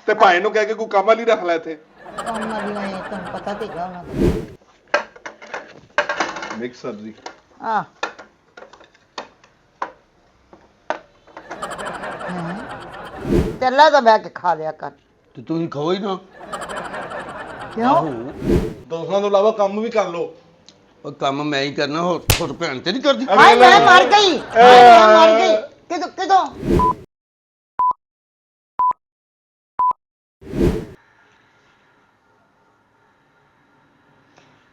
ਤੇ ਭਾਈ ਨੂੰ ਕਹਿ ਕੇ ਕੋਈ ਕੰਮ ਵਾਲੀ ਰੱਖ ਲੈ ਇੱਥੇ। ਕੰਮ ਵਾਲੀਆਂ ਤੁਹਾਨੂੰ ਪਤਾ ਤੇ ਹੈਗਾ ਉਹਨਾਂ ਦਾ। ਮਿਕਸ ਸਬਜ਼ੀ ਆ ਚੱਲਾ ਤਾਂ ਬਹਿ ਕੇ ਖਾ ਲਿਆ ਕਰ। ਤੇ ਤੁਸੀਂ ਖਾਓ ਹੀ ਨਾ। ਕਿਉਂ? ਦੋਸਤਾਂ ਤੋਂ ਇਲਾਵਾ ਕੰਮ ਵੀ ਕਰ ਲੋ। ਉਹ ਕੰਮ ਮੈਂ ਹੀ ਕਰਨਾ, ਹੋਰ ਭੈਣ ਤੇ ਨਹੀਂ ਕਰਦੀ। ਹਾਏ ਮੈਂ ਮਰ ਗਈ, ਮੈਂ ਮਰ ਗਈ। ਕਿਦੋਂ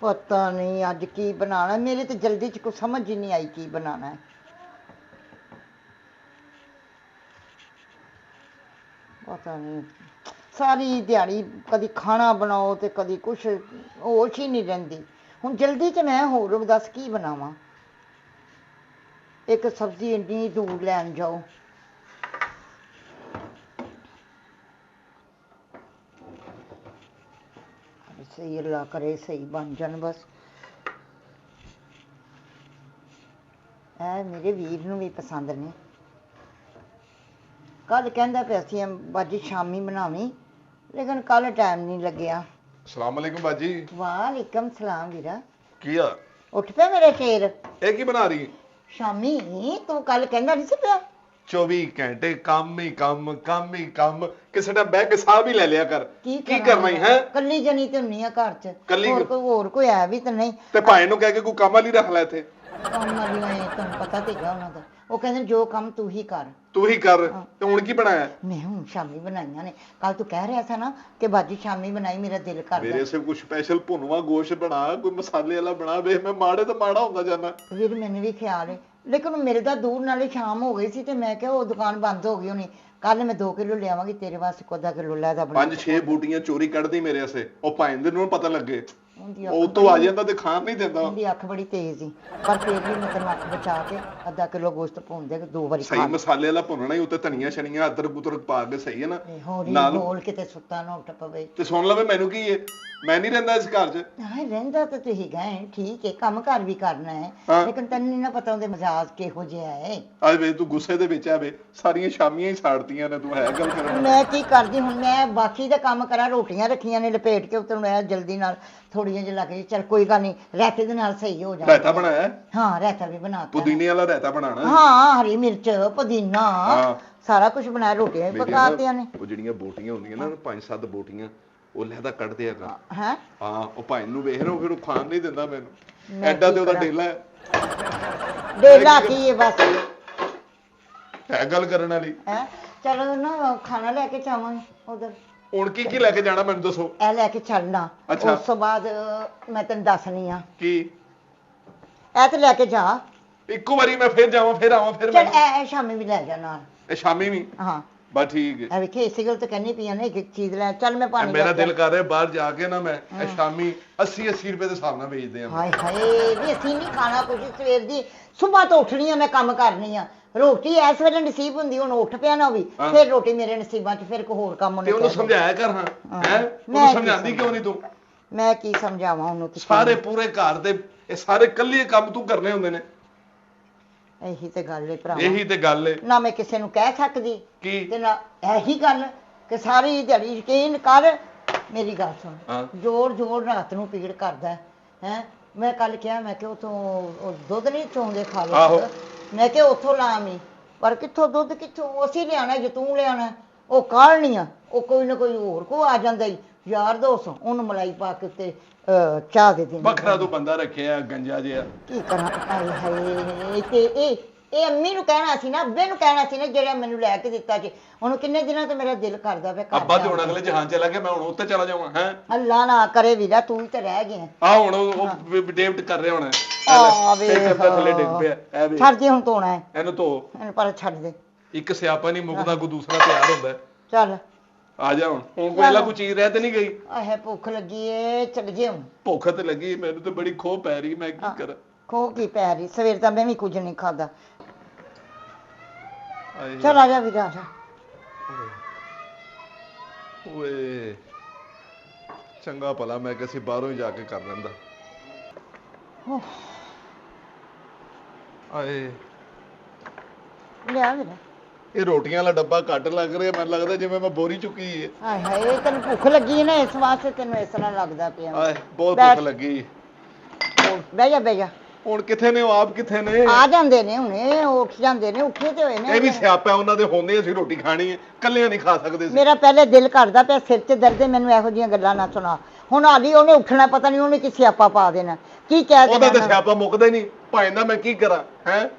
ਪਤਾ ਨਹੀਂ ਅੱਜ ਕੀ ਬਣਾਉਣਾ। ਮੇਰੇ ਤੇ ਜਲਦੀ ਚ ਕੁਝ ਸਮਝ ਹੀ ਨਹੀਂ ਆਈ ਕੀ ਬਣਾਉਣਾ ਹੈ। ਪਤਾ ਨਹੀਂ ਸਾਰੀ ਦਿਹਾੜੀ ਕਦੀ ਖਾਣਾ ਬਣਾਓ ਤੇ ਕਦੀ ਕੁਛ, ਹੋਸ਼ ਹੀ ਨਹੀਂ ਰਹਿੰਦੀ। ਹੁਣ ਜਲਦੀ ਚ ਮੈਂ ਹੋਰ ਦੱਸ ਕੀ ਬਣਾਵਾਂ। ਇੱਕ ਸਬਜ਼ੀ ਇੰਨੀ ਦੂਰ ਲੈਣ ਜਾਓ। ਸਹੀ ਅੱਲਾ ਕਰੇ ਸਹੀ ਬਣ ਜਾਣ ਬਸ। ਇਹ ਮੇਰੇ ਵੀਰ ਨੂੰ ਵੀ ਪਸੰਦ ਨੇ। ਕੱਲ ਕਹਿੰਦਾ ਪਿਆ ਸੀ ਬਾਜੀ ਸ਼ਾਮੀ ਬਣਾਵੀਂ, ਲੇਕਿਨ ਕੱਲ ਟਾਈਮ ਨਹੀਂ ਲੱਗਿਆ। ਅਸਲਾਮ ਵਾਲੇਕੁਮ ਬਾਜੀ। ਵਾਲੇਕਮ ਸਲਾਮ ਵੀਰਾ। ਕੀ ਆ? ਉੱਠ ਪਿਆ ਮੇਰੇ ਸ਼ੇਰ। ਇਹ ਕੀ ਬਣਾ ਰਹੀ? ਸ਼ਾਮੀ ਤੂੰ ਕੱਲ ਕਹਿੰਦਾ ਨਹੀਂ ਸੀ ਪਿਆ 24 ਘੰਟੇ ਕੰਮ ਹੀ ਕੰਮ, ਕੰਮ ਹੀ ਕੰਮ। ਕਿਸੇ ਦਾ ਬਹਿ ਕੇ ਸਾਹ ਵੀ ਲੈ ਲਿਆ ਕਰ। ਕੀ ਕਰਨਾ ਹੀ ਹੈ? ਕੱਲੀ ਜਣੀ ਤੇ ਹੁੰਨੀ ਆ ਘਰ ਚ, ਕੱਲੀ? ਹੋਰ ਕੋਈ ਹੈ ਵੀ ਤਾਂ ਨਹੀਂ। ਤੇ ਭਾਈ ਨੂੰ ਕਹਿ ਕੇ ਕੋਈ ਕੰਮ ਵਾਲੀ ਰੱਖ ਲੈ ਇੱਥੇ। ਕੰਮ ਵਾਲੀਆਂ ਤੁਹਾਨੂੰ ਪਤਾ ਤੇ ਹੈਗਾ ਉਹਨਾਂ ਦਾ। ਉਹ ਕਹਿੰਦੇ ਜੋ ਕੰਮ ਤੂੰ ਹੀ ਕਰ। ਤੂੰ ਹੀ ਕਰ। ਤੇ ਹੁਣ ਕੀ ਬਣਾਇਆ? ਮੈਂ ਹੁਣ ਸ਼ਾਮੀ ਬਣਾਈਆਂ ਨੇ। ਕੱਲ ਤੂੰ ਕਹਿ ਰਿਹਾ ਸੀ ਨਾ ਕਿ ਬਾਜੀ ਸ਼ਾਮੀ ਬਣਾਈ, ਮੇਰਾ ਦਿਲ ਕਰਦਾ। ਮੇਰੇ ਸੇ ਕੁਝ ਸਪੈਸ਼ਲ ਭੁਨਵਾ ਗੋਸ਼ਤ ਬਣਾ, ਕੋਈ ਮਸਾਲੇ ਵਾਲਾ ਬਣਾ। ਵੇਖ ਮੈਂ ਮਾੜੇ ਤੋਂ ਮਾੜਾ ਹੁੰਦਾ ਜਾਣਾ। ਵੀਰ ਮੈਨੂੰ ਵੀ ਖਿਆਲ ਹੈ, ਲੇਕਿਨ ਮੇਰੇ ਤਾਂ ਦੂਰ ਨਾਲੇ ਸ਼ਾਮ ਹੋ ਗਈ ਸੀ ਤੇ ਮੈਂ ਕਿਹਾ ਉਹ ਦੁਕਾਨ ਬੰਦ ਹੋ ਗਈ ਹੋਣੀ। ਕੱਲ ਮੈਂ 2 ਕਿਲੋ ਲਿਆਵਾਂਗੀ ਤੇਰੇ ਵਾਸਤੇ, ਅੱਧਾ ਕਿਲੋ ਲੈ ਦਾ ਬਣਾ। 5-6 ਬੂਟੀਆਂ ਚੋਰੀ ਕੱਢਦੀ ਮੇਰੇ ਵਾਸਤੇ। ਉਹ ਭਾਈਂਦੇ ਨੂੰ ਪਤਾ ਲੱਗੇ, ਉਹਦੀ ਉਹ ਤੋਂ ਆ ਜਾਂਦਾ ਤੇ ਖਾਣ ਨਹੀਂ ਦਿੰਦਾ। ਉਹਦੀ ਅੱਖ ਬੜੀ ਤੇਜ਼ ਸੀ, ਪਰ ਫਿਰ ਵੀ ਮੈਂ ਤੈਨੂੰ ਅੱਖ ਬਚਾ ਕੇ ਅੱਧਾ ਕਿਲੋ ਗੋਸ਼ਤ ਭੁੰਨ ਦੇ 2 ਵਾਰੀ ਸਹੀ ਮਸਾਲੇ ਵਾਲਾ ਭੁੰਨਣਾ ਹੀ। ਉੱਤੇ ਧਨੀਆ ਸ਼ਨੀਆਂ ਅਦਰਕ ਉਦਰਕ ਪਾ ਕੇ, ਸਹੀ ਹੈ ਨਾ? ਨਾਲ ਬੋਲ ਕਿਤੇ ਸੁੱਤਾ ਨਾ ਉੱਠ ਪਵੇ। ਤੇ ਸੁਣ ਲਵੇ ਮੈਨੂੰ ਕੀ ਹੈ, ਮੈਂ ਨਹੀਂ ਰਹਿੰਦਾ ਇਸ ਘਰ 'ਚ। ਹਾਂ ਰਹਿੰਦਾ ਤਾਂ ਤੁਸੀਂ ਗਏ ਠੀਕ ਹੈ, ਕੰਮ ਘਰ ਵੀ ਕਰਨਾ ਹੈ, ਲੇਕਿਨ ਤੈਨੂੰ ਨਹੀਂ ਨਾ ਪਤਾ ਉਹਦੇ ਮਜ਼ਾਜ ਕਿਹੋ ਜਿਹਾ ਹੈ। ਅੱਜ ਵੇ ਤੂੰ ਗੁੱਸੇ ਦੇ ਵਿੱਚ ਆ ਵੇ, ਸਾਰੀਆਂ ਸ਼ਾਮੀਆਂ ਹੀ ਸਾੜਤੀਆਂ ਨੇ ਤੂੰ। ਹੈ ਗੱਲ ਕਰਨ ਮੈਂ ਕੀ ਕਰਦੀ ਹੁਣ, ਮੈਂ ਬਾਕੀ ਦਾ ਕੰਮ ਕਰਾਂ। ਰੋਟੀਆਂ ਰੱਖੀਆਂ ਨੇ ਲਪੇਟ ਕੇ ਉੱਤੇ, ਮੈਂ ਜਲਦੀ ਨਾਲ ਥੋੜੀਆਂ ਜਿਹਾ ਲੱਗ ਜੀ। ਚੱਲ ਕੋਈ ਗੱਲ ਨਹੀਂ, ਰਾਇਤੇ ਦੇ ਨਾਲ ਸਹੀ ਹੋ ਜਾਣਾ। ਰਾਇਤਾ ਬਣਾਇਆ? ਹਾਂ ਰਾਇਤਾ ਵੀ ਬਣਾਤਾ। ਪੁਦੀਨੇ ਵਾਲਾ ਰਾਇਤਾ ਬਣਾਣਾ? ਹਾਂ ਹਰੀ ਮਿਰਚ ਪੁਦੀਨਾ ਸਾਰਾ ਕੁਝ ਬਣਾਇਆ। ਰੋਟੀਆਂ ਵੀ ਪਕਾਤੀਆਂ ਨੇ। ਉਹ ਜਿਹੜੀਆਂ ਬੋਟੀਆਂ ਹੁੰਦੀਆਂ ਨਾ 5-7 ਬੋਟੀਆਂ, ਉਹ ਲਹਿਦਾ ਕੱਢ ਦਿਆ ਕਰ। ਹੈ ਹਾਂ ਉਹ ਭਾਈ ਨੂੰ ਵੇਖ ਰਿਹਾ, ਫਿਰ ਉਹ ਖਾਣ ਨਹੀਂ ਦਿੰਦਾ ਮੈਨੂੰ। ਐਡਾ ਤੇ ਉਹਦਾ ਡੇਲਾ ਹੈ। ਡੇਲਾ ਕੀ ਹੈ ਬਸ, ਹੈ ਗੱਲ ਕਰਨ ਵਾਲੀ। ਹੈ ਚਲੋ ਨਾ ਖਾਣਾ ਲੈ ਕੇ ਜਾਵਾਂਗੇ ਉਧਰ। ਹੁਣ ਕੀ ਕੀ ਲੈ ਕੇ ਜਾਣਾ ਮੈਨੂੰ ਦੱਸੋ। ਇਹ ਲੈ ਕੇ ਚੱਲਣਾ, ਉਸ ਤੋਂ ਬਾਅਦ ਮੈਂ ਤੈਨੂੰ ਦੱਸਣੀ ਆ। ਕੀ? ਇਹ ਤੇ ਲੈ ਕੇ ਜਾ। ਇੱਕੋ ਵਾਰੀ ਮੈਂ ਫਿਰ ਜਾਵਾਂ ਫਿਰ ਆਵਾਂ ਫਿਰ? ਚੱਲ ਇਹ ਸ਼ਾਮੀ ਵੀ ਲੈ ਜਾ ਨਾਲ। ਇਹ ਸ਼ਾਮੀ ਵੀ? ਹਾਂ ਬਸ ਠੀਕ ਹੈ। ਇਹ ਵੇਖੇ ਇਸੇ ਗੱਲ ਤੇ ਕਹਿੰਦੀ ਪਈ ਆ ਨਾ, ਇੱਕ ਚੀਜ਼ ਲੈ ਚੱਲ। ਮੈਂ ਪਾਣੀ ਮੇਰਾ ਦਿਲ ਕਰ ਰਿਹਾ ਬਾਹਰ ਜਾ ਕੇ ਨਾ ਮੈਂ ਇਹ ਸ਼ਾਮੀ 80-80 ਰੁਪਏ ਦੇ ਹਿਸਾਬ ਨਾਲ ਵੇਚਦੇ ਆ। ਹਾਏ ਹਾਏ ਵੀ ਅਸੀਂ ਨਹੀਂ ਖਾਣਾ ਕੁਝ ਸਵੇਰ ਦੀ। ਸੁਬਾਹ ਤੋਂ ਉੱਠਣੀ ਆ ਮੈਂ, ਕੰਮ ਕਰਨੀ ਆ। ਰੋਟੀ ਇਸ ਵੇਲੇ ਨਸੀਬ ਹੁੰਦੀ, ਹੁਣ ਉੱਠ ਪਿਆ ਨਾ ਵੀ ਫਿਰ ਰੋਟੀ ਮੇਰੇ ਨਸੀਬਾਂ 'ਚ, ਫਿਰ ਕੋਈ ਹੋਰ ਕੰਮ ਉਹਨੇ। ਤੇ ਉਹਨੂੰ ਸਮਝਾਇਆ ਕਰ। ਹਾਂ ਹੈ ਉਹਨੂੰ ਸਮਝਾਉਂਦੀ ਕਿਉਂ ਨਹੀਂ ਤੂੰ? ਮੈਂ ਕੀ ਸਮਝਾਵਾਂ ਉਹਨੂੰ? ਸਾਰੇ ਪੂਰੇ ਘਰ ਦੇ ਇਹ ਸਾਰੇ ਇਕੱਲੇ ਕੰਮ ਤੂੰ ਕਰਨੇ ਹੁੰਦੇ ਨੇ। ਇਹੀ ਤੇ ਗੱਲ ਏ ਭਰਾ, ਇਹੀ ਤੇ ਗੱਲ ਏ। ਨਾ ਮੈਂ ਕਿਸੇ ਨੂੰ ਕਹਿ ਸਕਦੀ ਕੀ? ਤੇ ਨਾ ਇਹੀ ਗੱਲ ਕਿ ਸਾਰੀ ਦਿਹਾੜੀ ਯਕੀਨ ਕਰ। ਮੇਰੀ ਗੱਲ ਸੁਣ, ਜੋਰ ਜੋਰ ਰਾਤ ਨੂੰ ਪੀੜ ਕਰਦਾ ਹੈ। ਮੈਂ ਕੱਲ ਕਿਹਾ, ਮੈਂ ਕਿ ਉਥੋਂ ਦੁੱਧ ਨਹੀਂ ਚੋਂਦੇ ਖਾ ਲਓ। ਮੈਂ ਕਿਹਾ ਉੱਥੋਂ ਲਾਵੀਂ, ਪਰ ਕਿੱਥੋਂ ਦੁੱਧ, ਕਿੱਥੋਂ ਅਸੀਂ ਲਿਆਣਾ ਜੇ ਤੂੰ ਲਿਆਣਾ। ਉਹ ਕਾਲਣੀ ਆ, ਉਹ ਕੋਈ ਨਾ ਕੋਈ ਹੋਰ ਕੋ ਆ ਜਾਂਦਾ ਹੀ ਯਾਰ ਦੋਸਤ, ਉਹਨੂੰ ਮਲਾਈ ਪਾ ਕੇ ਉੱਤੇ ਚਾਹ ਦੇ ਦਿੰਦੇ। ਵੱਖਰਾ ਤੂੰ ਬੰਦਾ ਰੱਖਿਆ ਗੰਜਾ ਜਿਹਾ। ਕੀ ਕਰਾਂ? ਹਾਏ ਹਾਏ ਤੇ ਇਹ ਅੰਮੀ ਨੂੰ ਕਹਿਣਾ ਸੀ ਨਾ, ਅੱਬੇ ਨੂੰ ਕਹਿਣਾ ਸੀ ਨਾ, ਜਿਹੜਾ ਮੈਨੂੰ ਲੈ ਕੇ ਦਿੱਤਾ ਜੀ। ਉਹਨੂੰ ਕਿੰਨੇ ਦਿਨਾਂ ਤੋਂ ਮੇਰਾ ਦਿਲ ਕਰਦਾ ਪਿਆ। ਅੱਬਾ ਤੇ ਹੁਣ ਅਗਲੇ ਜਹਾਨ ਚਲਾ ਗਿਆ, ਮੈਂ ਹੁਣ ਉੱਤੇ ਚਲਾ ਜਾਵਾਂ? ਹੈ ਅੱਲਾ ਨਾ ਕਰੇ ਵੀਰਾ, ਤੂੰ ਹੀ ਤਾਂ ਰਹਿ ਗਿਆ। ਆ ਹੁਣ ਉਹ ਡੇਵਿਡ ਕਰ ਰਿਹਾ ਹੋਣਾ। ਆ ਵੇ ਥੱਲੇ ਡਿੱਗ ਪਿਆ। ਐ ਵੇ ਛੱਡ ਦੇ ਹੁਣ, ਧੋਣਾ ਹੈ ਇਹਨੂੰ ਧੋ। ਇਹਨੂੰ ਪਰ ਛੱਡ ਦੇ। ਇੱਕ ਸਿਆਪਾ ਨਹੀਂ ਮੁੱਕਦਾ, ਕੋਈ ਦੂਸਰਾ ਤਿਆਰ ਹੁੰਦਾ। ਚੱਲ ਆ ਜਾ ਹੁਣ ਕੋਈ ਅਲੱਗ ਕੋਈ ਚੀਜ਼ ਰਹਿ ਤੇ ਨਹੀਂ ਗਈ? ਆਹੇ ਭੁੱਖ ਲੱਗੀ ਏ, ਚੱਲ ਜੇ ਹੁਣ। ਭੁੱਖ ਤੇ ਲੱਗੀ, ਮੈਨੂੰ ਤੇ ਬੜੀ ਖੋਹ ਪੈ ਰਹੀ, ਮੈਂ ਕੀ ਕਰਾਂ? ਖੋ ਕੀ ਪੈ ਰਹੀ? ਸਵੇਰ ਤਾਂ ਮੈਂ ਵੀ ਕੁਝ ਨਹੀਂ ਖਾਦਾ। ਚੱਲ ਆ ਜਾ ਵੀਰਾ, ਆ ਜਾ। ਓਏ ਚੰਗਾ ਭਲਾ ਮੈਂ ਕਿਸੇ ਬਾਹਰੋਂ ਹੀ ਜਾ ਕੇ ਕਰ ਲੈਂਦਾ। ਓਹ ਆਏ ਲਿਆ ਵੀਰਾ। ਇਹ ਰੋਟੀਆਂ ਵਾਲਾ ਡੱਬਾ ਘੱਟ ਲੱਗ ਰਿਹਾ, ਮੈਨੂੰ ਲੱਗਦਾ ਜਿਵੇਂ ਮੈਂ ਬੋਰੀ ਚੁੱਕੀ ਹੈ। ਹਾਏ ਹਾਏ ਤੈਨੂੰ ਭੁੱਖ ਲੱਗੀ ਹੈ ਨਾ, ਇਸ ਵਾਸਤੇ ਤੈਨੂੰ ਇਸ ਤਰ੍ਹਾਂ ਲੱਗਦਾ ਪਿਆ। ਆਏ ਬਹੁਤ ਬੈਠ। ਭੁੱਖ ਲੱਗੀ। ਬਹਿ ਜਾ ਬਹਿ ਜਾ। ਹੁਣ ਕਿੱਥੇ ਨੇ ਉਹ, ਆਪ ਕਿੱਥੇ ਨੇ? ਆ ਜਾਂਦੇ ਨੇ ਹੁਣੇ, ਉੱਠ ਜਾਂਦੇ ਨੇ, ਉੱਠੇ ਤੇ ਹੋਏ ਨੇ। ਇਹ ਵੀ ਸਿਆਪਾ ਉਹਨਾਂ ਦੇ ਹੁੰਦੇ, ਅਸੀਂ ਰੋਟੀ ਖਾਣੀ ਹੈ, ਕੱਲਿਆਂ ਨਹੀਂ ਖਾ ਸਕਦੇ ਸੀ। ਮੇਰਾ ਪਹਿਲੇ ਦਿਲ ਕਰਦਾ ਪਿਆ, ਸਿਰ 'ਚ ਦਰਦ ਹੈ, ਮੈਨੂੰ ਇਹੋ ਜਿਹੀਆਂ ਗੱਲਾਂ ਨਾ ਸੁਣਾ। ਹੁਣ ਆਲੀ ਉਹਨੇ ਉੱਠਣਾ, ਪਤਾ ਨਹੀਂ ਉਹਨੇ ਕੀ ਸਿਆਪਾ ਪਾ ਦੇਣਾ, ਕੀ ਕਹਿ ਉਹਦਾ ਦੇਣਾ। ਤਾਂ ਸਿਆਪਾ ਮੁੱਕਦਾ ਹੀ ਨਹੀਂ, ਭਾਂਦਾ ਮੈਂ ਕੀ ਕਰਾਂ ਹੈ।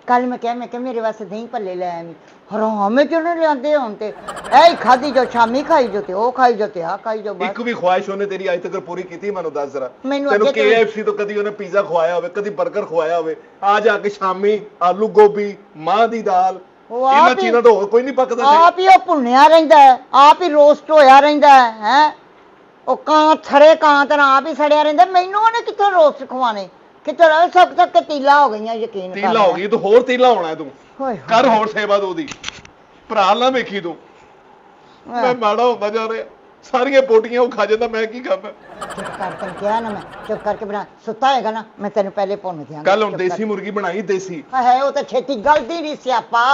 ਕੱਲ ਮੈਂ ਕਿਹਾ ਮੇਰੇ ਵਾਸਤੇ ਦਹੀਂ ਭੱਲੇ ਲੈ ਆਵੀਂ। ਹਰਾਮ ਕਿਉਂ ਨਹੀਂ ਲਿਆਂਦੇ ਹੁਣ ਤੇ ਇਹ ਹੀ ਖਾਧੀ ਜੋ, ਸ਼ਾਮੀ ਖਾਈ ਜੋ ਤੇ ਉਹ ਖਾਈ ਜੋ ਤੇ ਆ ਖਾਈ ਜੋ। ਇੱਕ ਵੀ ਖੁਆਇਸ਼ ਉਹਨੇ ਤੇਰੀ ਅੱਜ ਤੱਕ ਪੂਰੀ ਕੀਤੀ? ਮੈਨੂੰ ਦੱਸ ਜ਼ਰਾ। ਮੈਨੂੰ ਤੈਨੂੰ ਅੱਗੇ ਤੋਂ- KFC ਤੋਂ ਕਦੀ ਉਹਨੇ ਪੀਜ਼ਾ ਖਵਾਇਆ ਹੋਵੇ, ਕਦੀ 버ਗਰ ਖਵਾਇਆ ਹੋਵੇ? ਆ ਜਾ ਕੇ ਸ਼ਾਮੀ ਆਲੂ ਗੋਭੀ, ਮਾਂ ਦੀ ਦਾਲ, ਉਹ ਇਹਨਾਂ ਆਪ ਹੀ- ਚੀਜ਼ਾਂ ਤੋਂ ਹੋਰ ਕੋਈ ਨਹੀਂ ਪੱਕਦਾ ਸੀ। ਆਪ ਹੀ ਉਹ ਭੁੰਨਿਆ ਰਹਿੰਦਾ ਹੈ, ਆਪ ਹੀ ਰੋਸਟ ਹੋਇਆ ਰਹਿੰਦਾ ਹੈ। ਉਹ ਕਾਂ ਥੜੇ ਕਾਂ ਤਰ੍ਹਾਂ ਆਪ ਹੀ ਸੜਿਆ ਰਹਿੰਦਾ। ਮੈਨੂੰ ਉਹਨੇ ਕਿੱਥੋਂ ਰੋਸਟ ਖਵਾਣੇ, ਕਿੱਥੋਂ ਰਹਿ ਸਭ ਤੱਕ ਤੀਲਾ ਹੋ ਗਈਆਂ, ਯਕੀਨ ਕਰ। ਤੀਲਾ ਹੋ ਗਈ ਤੂੰ, ਹੋਰ ਤੀਲਾ ਹੋਣਾ ਤੂੰ। ਹੋਏ ਕਰ ਹੋਰ ਸੇਵਾ ਤੂੰ ਉਹਦੀ, ਭਰਾ ਨਾ ਵੇਖੀ ਤੂੰ। ਮੈਂ ਮਾੜਾ ਹੁੰਦਾ ਜਾ ਰਿਹਾ, ਸਾਰੀਆਂ ਪੋਟੀਆਂ ਉਹ ਖਾ ਜਾਂਦਾ, ਮੈਂ ਕੀ ਕਰਾਂ? ਚੁੱਪ ਕਰ, ਤੈਨੂੰ ਕਿਹਾ ਨਾ ਮੈਂ ਚੁੱਪ ਕਰਕੇ ਬਣਾ। ਸੁੱਤਾ ਹੋਏਗਾ ਨਾ, ਮੈਂ ਤੈਨੂੰ ਪਹਿਲੇ ਭੁੰਨ ਦਿਆਂਗਾ। ਕੱਲ ਹੁਣ ਦੇਸੀ ਮੁਰਗੀ ਬਣਾਈ, ਦੇਸੀ। ਹਾਏ ਉਹ ਤਾਂ ਛੇਤੀ ਗਲਦੀ ਨਹੀਂ ਸਿਆਪਾ।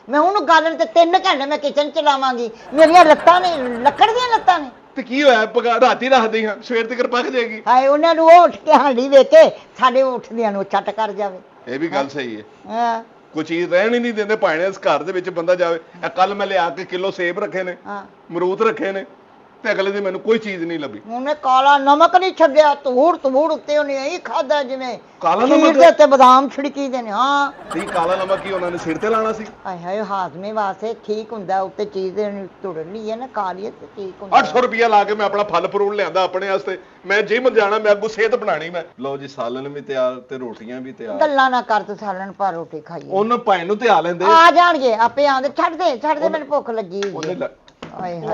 ਮੈਂ ਉਹਨੂੰ ਗਾਲਣ ਤੇ 3 ਘੰਟੇ ਮੈਂ ਕਿਚਨ ਚ ਲਾਵਾਂਗੀ। ਮੇਰੀਆਂ ਲੱਤਾਂ ਨੇ, ਲੱਕੜ ਦੀਆਂ ਲੱਤਾਂ ਨੇ। ਤੇ ਕੀ ਹੋਇਆ, ਰਾਤੀ ਰੱਖਦੀ ਹਾਂ, ਸਵੇਰ ਤੱਕ ਪੱਕ ਜਾਏਗੀ। ਹਾਏ ਉਹਨਾਂ ਨੂੰ ਉਹ ਉੱਠ ਕੇ ਹਾਂਡੀ ਵੇਚ ਕੇ ਸਾਡੇ ਉੱਠਦਿਆਂ ਨੂੰ ਛੱਟ ਕਰ ਜਾਵੇ। ਇਹ ਵੀ ਗੱਲ ਸਹੀ ਹੈ। ਹਾਂ ਕੋਈ ਚੀਜ਼ ਰਹਿਣ ਹੀ ਨਹੀਂ ਦਿੰਦੇ ਭਾਣੇ, ਇਸ ਘਰ ਦੇ ਵਿੱਚ ਬੰਦਾ ਜਾਵੇ। ਕੱਲ ਮੈਂ ਲਿਆ ਕੇ ਕਿਲੋ ਸੇਬ ਰੱਖੇ ਨੇ, ਹਾਂ ਮਰੂਦ ਰੱਖੇ ਨੇ, ਤੇ ਅਗਲੇ ਦਿਨ ਮੈਨੂੰ ਕੋਈ ਚੀਜ਼ ਨਹੀਂ ਲੱਭੀ। ਉਹਨੇ ਕਾਲਾ ਨਮਕ ਨਹੀਂ ਛੱਡਿਆ, ਧੂੜ ਉੱਤੇ ਉਹਨੇ ਇਹੀ ਖਾਦਾ ਜਿਵੇਂ ਕਾਲਾ ਖੀਰ ਨਮਕ? ਦੇ ਉੱਤੇ ਬਦਾਮ ਛਿੜਕੀ ਦੇ ਨੇ। ਹਾਂ ਤੇ ਕਾਲਾ ਨਮਕ ਕੀ ਉਹਨਾਂ ਨੇ ਸਿਰ ਤੇ ਲਾਣਾ ਸੀ? ਹਾਏ ਹਾਏ ਹਾਜ਼ਮੇ ਵਾਸਤੇ ਠੀਕ ਹੁੰਦਾ, ਉੱਤੇ ਚੀਜ਼ ਧੁੜਨੀ ਹੈ ਨਾ, ਕਾਲੀ ਹੈ ਤੇ ਠੀਕ ਹੁੰਦਾ। 800 ਰੁਪਇਆ ਲਾ ਕੇ ਮੈਂ ਆਪਣਾ ਫਲ ਫਰੂਟ ਲਿਆਂਦਾ ਆਪਣੇ ਵਾਸਤੇ। ਮੈਂ ਜਿਮ ਜਾਣਾ, ਮੈਂ ਅੱਗੋਂ ਸਿਹਤ ਬਣਾਣੀ। ਮੈਂ ਲਓ ਜੀ, ਸਾਲਨ ਵੀ ਤਿਆਰ ਤੇ ਰੋਟੀਆਂ ਵੀ ਤਿਆਰ। ਗੱਲਾਂ ਨਾ ਕਰ ਤੂੰ, ਸਾਲਣ ਪਾ ਰੋਟੀ ਖਾਈਏ। ਉਹਨਾਂ ਭਾਈ ਨੂੰ ਧਿਆ ਲੈਂਦੇ। ਆ ਜਾਣਗੇ ਆਪੇ ਆਂਦੇ। ਛੱਡ ਦੇ ਮੈਨੂੰ ਭੁੱਖ ਲੱਗੀ ਹੋਈ ਉਹਨੇ ਹੈ। ਹਾਏ ਆ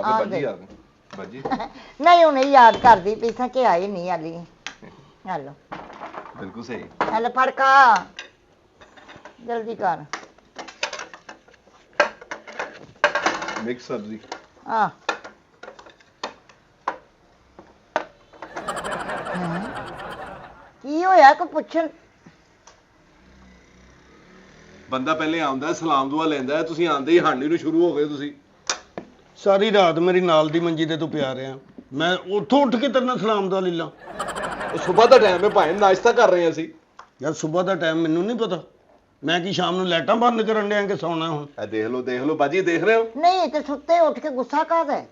ਹਾਏ ਗਏ ਆਂਦੇ। ਬਾਜੀ ਨਹੀਂ ਹੁਣੇ ਯਾਦ ਕਰਦੀ ਪਈ ਸਾਂ ਕਿ ਆਈ ਨਹੀਂ ਹਾਲੀ। ਹੈਲੋ ਬਿਲਕੁਲ ਸਹੀ। ਹੈਲੋ ਫੜਕਾ ਜਲਦੀ ਕਰ। ਮਿਕਸ ਸਬਜ਼ੀ। ਆ ਕੀ ਹੋਇਆ ਕੋ ਪੁੱਛਣ? ਬੰਦਾ ਪਹਿਲੇ ਆਉਂਦਾ, ਸਲਾਮ ਦੁਆ ਲੈਂਦਾ, ਤੁਸੀਂ ਆਂਦੇ ਹੀ ਹਾਂਡੀ ਨੂੰ ਸ਼ੁਰੂ ਹੋ ਗਏ ਤੁਸੀਂ। ਸਾਰੀ ਰਾਤ ਮੇਰੀ ਨਾਲ ਦੀ ਮੰਜੀ ਤੇ ਤੂੰ ਪਿਆ ਰਿਹਾ, ਮੈਂ ਉੱਥੋਂ ਉੱਠ ਕੇ ਤੇਰੇ ਨਾਲ ਸਲਾਮ ਦਾ ਲੀਲਾ। ਉਹ ਸਵੇਰ ਦਾ ਟਾਈਮ ਹੈ ਭਾਈ, ਨਾਸ਼ਤਾ ਕਰ ਰਹੇ ਅਸੀਂ। ਯਾਰ ਸਵੇਰ ਦਾ ਟਾਈਮ ਮੈਨੂੰ ਨਹੀਂ ਪਤਾ, ਮੈਂ ਕੀ ਸ਼ਾਮ ਨੂੰ ਲਾਈਟਾਂ ਬੰਦ ਕਰਨ ਡਿਆ ਕਿ ਸੌਣਾ ਹੁਣ? ਇਹ ਦੇਖ ਲਓ ਬਾਜੀ, ਦੇਖ ਰਹੇ ਹੋ? ਨਹੀਂ ਤੇ ਸੁੱਤੇ ਉੱਠ ਕੇ ਗੁੱਸਾ ਕਾਹਦਾ ਹੈ?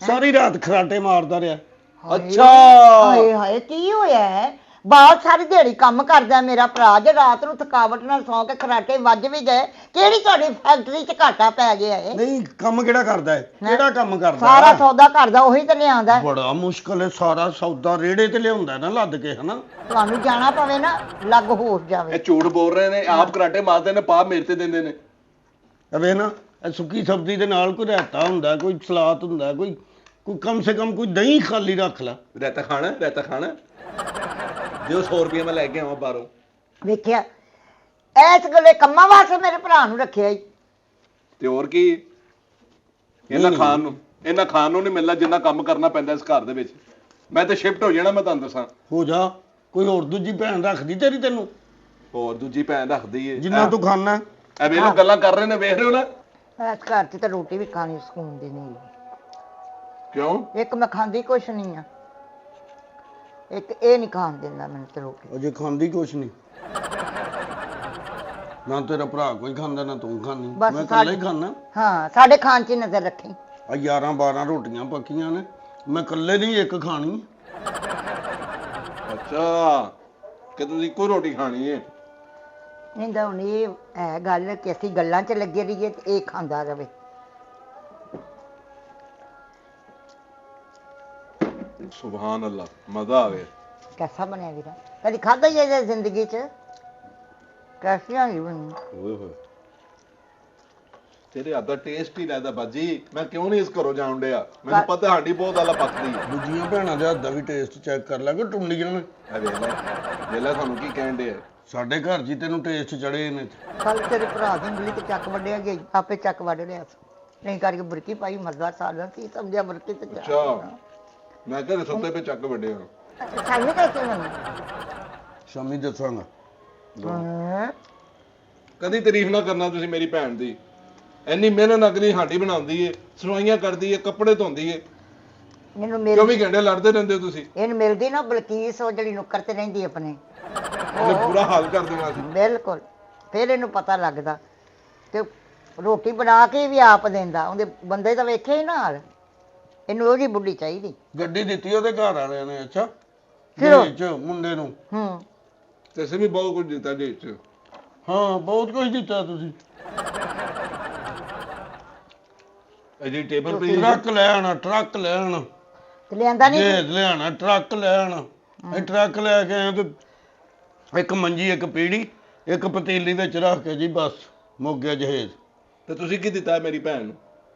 ਸਾਰੀ ਰਾਤ ਖਰਾਟੇ ਮਾਰਦਾ ਰਿਹਾ। ਅੱਛਾ। ਹਾਏ ਹਾਏ ਕੀ ਹੋਇਆ ਹੈ? ਬਾਹਰ ਸਾਰੀ ਦਿਹਾੜੀ ਕੰਮ ਕਰਦਾ ਮੇਰਾ ਭਰਾ, ਜੇ ਰਾਤ ਨੂੰ ਥਕਾਵਟ ਨਾਲ ਸੌਂ ਕੇ ਖਰਾਟੇ ਵੱਜ ਵੀ ਗਏ, ਕਿਹੜੀ ਤੁਹਾਡੀ ਫੈਕਟਰੀ 'ਚ ਘਾਟਾ ਪੈ ਗਿਆ ਹੈ? ਨਹੀਂ ਕੰਮ ਕਿਹੜਾ ਕਰਦਾ ਹੈ? ਕਿਹੜਾ ਕੰਮ ਕਰਦਾ? ਸਾਰਾ ਸੌਦਾ ਕਰਦਾ ਉਹੀ ਤੇ ਲਿਆਂਦਾ। ਬੜਾ ਮੁਸ਼ਕਲ ਹੈ, ਸਾਰਾ ਸੌਦਾ ਰੇੜੇ ਤੇ ਲਿਆਉਂਦਾ ਨਾ ਲੱਦ ਕੇ, ਹਨਾ? ਤੁਹਾਨੂੰ ਜਾਣਾ ਪਵੇ ਨਾ, ਲੱਗ ਹੋ ਜਾਵੇ। ਇਹ ਝੂਠ ਬੋਲ ਰਹੇ ਨੇ, ਆਪ ਕਰਾਟੇ ਮਾਰਦੇ ਨੇ, ਪਾ ਮੇਰੇ ਤੇ ਦਿੰਦੇ ਨੇ। ਅਵੇ ਨਾ ਇਹ ਸੁੱਕੀ ਸਬਜ਼ੀ ਦੇ ਨਾਲ ਕੋਈ ਰਾਇਤਾ ਹੁੰਦਾ, ਕੋਈ ਸਲਾਦ ਹੁੰਦਾ, ਕੋਈ ਕਮ ਸੇ ਕਮ ਕੋਈ ਦਹੀਂ ਖਾਲੀ ਰੱਖ ਲੈ। ਰਾਇਤਾ ਖਾਣਾ ਜੋ 100 ਰੁਪਏ ਮੈਂ ਲੈ ਕੇ ਆਵਾਂ ਬਾਹਰੋਂ। ਵੇਖਿਆ ਐਸ ਗੱਲੇ ਕੰਮਾਂ ਵਾਸਤੇ ਮੇਰੇ ਭਰਾ ਨੂੰ ਰੱਖਿਆ ਹੀ। ਤੇ ਹੋਰ ਕੀ, ਇਹਨਾਂ ਖਾਣ ਨੂੰ ਨਹੀਂ ਮਿਲਦਾ ਜਿੰਨਾ ਕੰਮ ਕਰਨਾ ਪੈਂਦਾ ਇਸ ਘਰ ਦੇ ਵਿੱਚ। ਮੈਂ ਤੇ ਸ਼ਿਫਟ ਹੋ ਜਾਣਾ, ਮੈਂ ਤੁਹਾਨੂੰ ਦੱਸਾਂ। ਹੋ ਜਾ, ਕੋਈ ਹੋਰ ਦੂਜੀ ਭੈਣ ਰੱਖਦੀ ਤੇਰੀ ਤੈਨੂੰ? ਹੋਰ ਦੂਜੀ ਭੈਣ ਰੱਖਦੀ ਏ ਜਿੰਨਾ ਤੂੰ ਖਾਣਾ। ਐ ਵੇਖ ਲੋ ਗੱਲਾਂ ਕਰ ਰਹੇ ਨੇ, ਵੇਖ ਰਹੇ ਹੋ ਨਾ? ਇਸ ਘਰ 'ਚ ਤਾਂ ਰੋਟੀ ਵੀ ਖਾਣੀ ਸਕੂਨ ਦੀ ਨਹੀਂ। ਕਿਉਂ? ਇੱਕ ਮੈਂ ਖਾਂਦੀ ਕੁਛ ਨਹੀਂ ਆ, ਇੱਕ ਇਹ ਨਹੀਂ ਖਾਣ ਦਿੰਦਾ ਮੈਨੂੰ ਤੇ ਰੋਟੀ। ਅਜੇ ਖਾਂਦੀ ਕੁਛ ਨਹੀਂ ਨਾ, ਤੇਰਾ ਭਰਾ ਕੋਈ ਖਾਂਦਾ ਨਾ ਤੂੰ ਖਾਂਦੀ, ਬਸ ਮੈਂ ਇਕੱਲਾ ਹੀ ਖਾਣਾ। ਹਾਂ ਸਾਡੇ ਖਾਣ 'ਚ ਨਜ਼ਰ ਰੱਖੀ। ਆ 11-12 ਰੋਟੀਆਂ ਪੱਕੀਆਂ ਨੇ, ਮੈਂ ਇਕੱਲੇ ਨਹੀਂ ਇੱਕ ਖਾਣੀ। ਅੱਛਾ, ਕਿ ਤੁਸੀਂ ਕੋਈ ਰੋਟੀ ਖਾਣੀ ਏ? ਨਹੀਂ ਤਾਂ ਹੁਣ ਇਹ ਹੈ ਗੱਲ ਕਿ ਅਸੀਂ ਗੱਲਾਂ 'ਚ ਲੱਗੇ ਰਹੀਏ ਤੇ ਇਹ ਖਾਂਦਾ ਰਵੇ। ਸੁਭਾਨ ਅੱਲਾ, ਮਜ਼ਾ ਆ ਗਿਆ। ਕੈਸਾ ਬਣਿਆ ਵੀਰਾ? ਕਦੀ ਖਾਧਾ ਹੀ ਹੈ ਜ਼ਿੰਦਗੀ 'ਚ? ਕੈਸੀਆਂ ਨਹੀਂ ਬਣੀ। ਓਏ ਹੋਏ, ਤੇਰੇ ਹੱਥ ਦਾ ਟੇਸਟ ਹੀ ਲੈਦਾ ਬਾਜੀ। ਮੈਂ ਕਿਉਂ ਨਹੀਂ ਇਸ ਘਰੋਂ ਜਾਣ ਡਿਆ? ਮੈਨੂੰ ਪਤਾ ਸਾਡੀ ਬਹੁਤ ਆਲਾ ਪੱਕਦੀ ਹੈ। ਦੂਜੀਆਂ ਭੈਣਾਂ ਦੇ ਹੱਥ ਦਾ ਵੀ ਟੇਸਟ ਚੈੱਕ ਕਰ ਲੈ, ਕਿ ਟੁੰਡੀਆਂ ਨੇ। ਆ ਵੇਖ ਲੈ ਤੁਹਾਨੂੰ ਕੀ ਕਹਿਣ ਡਿਆ। ਸਾਡੇ ਘਰ 'ਚ ਤੈਨੂੰ ਟੇਸਟ ਚੜੇ ਨੇ। ਕੱਲ ਤੇਰੇ ਭਰਾ ਦੀ ਉਂਗਲੀ ਤੇ ਚੱਕ ਵੱਢਿਆ ਗਿਆ, ਆਪੇ ਚੱਕ ਵੱਢ ਲਿਆ ਸੀ। ਨਹੀਂ ਕਰਕੇ ਬੁਰਕੀ ਪਾਈ, ਮਰਦਾ ਸਾਲਾਂ ਸੀ, ਸਮਝਿਆ ਬੁਰਕੀ ਤੇ ਚੱਕ। ਅੱਛਾ, ਮੈਂ ਕਿਹਾ ਸੁੱਤੇ ਪੇ ਚੱਕ ਵੱਡੇ ਹੋ। ਸਾਨੂੰ ਕਹਿ ਕੇ ਮੈਨੂੰ ਸ਼ਾਮੀ ਦੱਸਾਂਗਾ। ਹਾਂ ਕਦੀ ਤਾਰੀਫ ਨਾ ਕਰਨਾ ਤੁਸੀਂ ਮੇਰੀ ਭੈਣ ਦੀ। ਇੰਨੀ ਮਿਹਨਤ ਅਗਲੀ ਹਾਂਡੀ ਬਣਾਉਂਦੀ ਏ, ਸਫਾਈਆਂ ਕਰਦੀ ਏ, ਕੱਪੜੇ ਧੋਂਦੀ ਏ। ਇਹਨੂੰ 24 ਘੰਟੇ ਲੜਦੇ ਰਹਿੰਦੇ ਹੋ ਤੁਸੀਂ। ਇਹਨੂੰ ਮਿਲਦੀ ਨਾ ਬਲਕੀਸ, ਉਹ ਜਿਹੜੀ ਨੁੱਕਰ ਤੇ ਰਹਿੰਦੀ ਆਪਣੇ, ਉਹਨੇ ਪੂਰਾ ਹਾਲ ਕਰ ਦੇਣਾ ਸੀ। ਬਿਲਕੁਲ। ਫਿਰ ਇਹਨੂੰ ਪਤਾ ਲੱਗਦਾ। ਤੇ ਰੋਟੀ ਬਣਾ ਕੇ ਵੀ ਆਪ ਦਿੰਦਾ, ਉਹਦੇ ਬੰਦੇ ਤਾਂ ਵੇਖੇ ਹੀ ਨਾਲ। ਇਹਨੂੰ ਉਹਦੀ ਬੁੱਢੀ ਚਾਹੀਦੀ। ਗੱਡੀ ਦਿੱਤੀ ਉਹਦੇ ਘਰ ਵਾਲਿਆਂ ਨੇ। ਅੱਛਾ, ਕਿਉਂ? ਦਹੇਜ 'ਚ ਮੁੰਡੇ ਨੂੰ। ਤੇ ਅਸੀਂ ਵੀ ਬਹੁਤ ਕੁਝ ਦਿੱਤਾ ਦਹੇਜ 'ਚ। ਹਾਂ, ਬਹੁਤ ਕੁਝ ਦਿੱਤਾ ਤੁਸੀਂ। ਅਜੇ ਟੇਬਲ ਪਈ ਟਰੱਕ ਲੈ ਆਣਾ, ਟਰੱਕ ਲੈ ਆਣਾ, ਤੇ ਲਿਆਂਦਾ ਨਹੀਂ। ਦਹੇਜ ਲਿਆਣਾ, ਟਰੱਕ ਲੈ ਆਣਾ। ਇਹ ਟਰੱਕ ਲੈ ਕੇ ਆਏ ਤੇ ਇੱਕ ਮੰਜੀ, ਇੱਕ ਪੀੜੀ, ਇੱਕ ਪਤੀਲੀ ਵਿੱਚ ਰੱਖ ਕੇ ਜੀ ਬਸ ਮੁੱਕ ਗਿਆ ਜਹੇਜ਼। ਤੇ ਤੁਸੀਂ ਕੀ ਦਿੱਤਾ ਮੇਰੀ ਭੈਣ ਨੂੰ?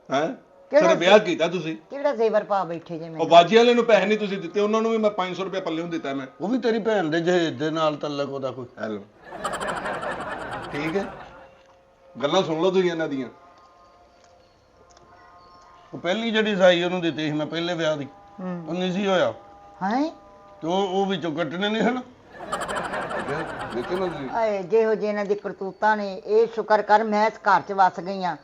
ਹੈ ਕਿਹੜਾ ਸਿਰ ਵਿਆਹ ਕੀਤਾ ਤੁਸੀਂ। ਕਿਹੜਾ ਜ਼ੇਵਰ ਪਾ ਬੈਠੇ ਜੇ ਉਹ ਮੈਂ? ਬਾਜੀ ਵਾਲੇ ਨੂੰ ਪੈਸੇ ਨਹੀਂ ਤੁਸੀਂ ਦਿੱਤੇ, ਉਹਨਾਂ ਨੂੰ ਵੀ ਮੈਂ 500 ਰੁਪਏ ਪੱਲਿਓਂ ਦਿੱਤਾ ਮੈਂ। ਉਹ ਵੀ ਤੇਰੀ ਭੈਣ ਦੇ ਜਹੇਜ਼ ਦੇ ਨਾਲ ਤਲਕ ਉਹਦਾ ਕੋਈ। ਹੈਲੋ, ਠੀਕ ਹੈ, ਗੱਲਾਂ ਸੁਣ ਲਓ ਤੁਸੀਂ ਇਹਨਾਂ ਦੀਆਂ। ਉਹ ਪਹਿਲੀ ਜਿਹੜੀ ਸਾਈ ਉਹਨੂੰ ਦਿੱਤੀ ਸੀ ਮੈਂ ਪਹਿਲੇ ਵਿਆਹ ਦੀ, ਉਹ ਨਹੀਂ ਸੀ ਹੋਇਆ। ਹਾਂ, ਤੇ ਉਹ ਵਿੱਚੋਂ ਕੱਟਣੇ ਨਹੀਂ ਹਨ। ਦੇਖੋ ਨਾ ਤੁਸੀਂ। ਆਏ ਜਿਹੋ ਜਿਹੇ ਇਹਨਾਂ ਦੀ ਕਰਤੂਤਾਂ ਨੇ, ਇਹ ਸ਼ੁਕਰ ਕਰ ਮੈਂ ਇਸ ਘਰ 'ਚ ਵਸ ਗਈ ਆ।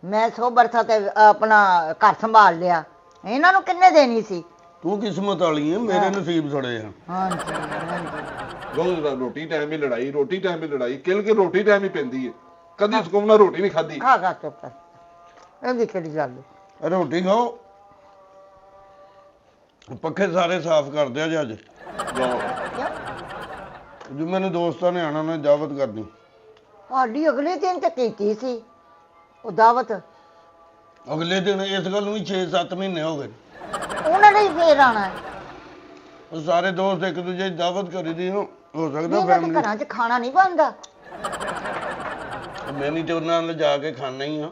ਮੈਂ ਸੋ ਬਰਸਾ ਤੇ ਆਪਣਾ ਘਰ ਸੰਭਾਲ ਲਿਆ। ਇਹਨਾਂ ਨੂੰ ਕਿੰਨੇ ਦੇਣੀ ਸੀ? ਤੂੰ ਕਿਸਮਤ ਵਾਲੀ ਹੈ, ਮੇਰੇ ਨਸੀਬ ਸੜੇ ਆ। ਹਾਂਜੀ ਹਾਂਜੀ। ਰੋਜ਼ ਰੋਟੀ ਟਾਈਮ ਹੀ ਲੜਾਈ, ਰੋਟੀ ਟਾਈਮ ਹੀ ਲੜਾਈ, ਕਿਲ ਕੇ ਰੋਟੀ ਟਾਈਮ ਹੀ ਪੈਂਦੀ ਹੈ। ਕਦੀ ਸਕੂਨ ਨਾਲ ਰੋਟੀ ਨਹੀਂ ਖਾਧੀ। ਖਾ ਖਾ ਚੁੱਪ ਕਰ, ਇਹਦੀ ਕਿਹੜੀ ਗੱਲ ਹੈ? ਰੋਟੀ ਖਾਓ। ਪੱਖੇ ਸਾਰੇ ਸਾਫ਼ ਕਰਦੇ ਆ ਜੀ ਅੱਜ। ਜਾਓ। ਜੋ ਮੈਨੂੰ ਦੋਸਤਾਂ ਨੇ ਆਣਾ, ਉਹਨਾਂ ਨੇ ਦਾਵਤ ਕਰਨੀ। ਸਾਡੀ ਅਗਲੇ ਦਿਨ ਤੇ ਕੀਤੀ ਸੀ ਉਹ ਦਾਵਤ। ਅਗਲੇ ਦਿਨ ਇਸ ਗੱਲ ਨੂੰ ਵੀ 6-7 ਮਹੀਨੇ ਹੋ ਗਏ। ਉਹਨਾਂ ਨੇ ਹੀ ਫੇਰ ਆਣਾ ਹੈ। ਉਹ ਸਾਰੇ ਦੋਸਤ ਇੱਕ ਦੂਜੇ ਦੀ ਦਾਵਤ ਕਰੀ ਦੀ ਹੋ ਸਕਦਾ ਇਹਨਾਂ ਦੇ ਫੈਮਿਲੀ। ਘਰਾਂ 'ਚ ਖਾਣਾ ਨਹੀਂ ਬਣਦਾ। ਮੈਂ ਨਹੀਂ ਤੇ ਉਹਨਾਂ ਨਾਲ ਜਾ ਕੇ ਖਾਣਾ ਹੀ ਆ।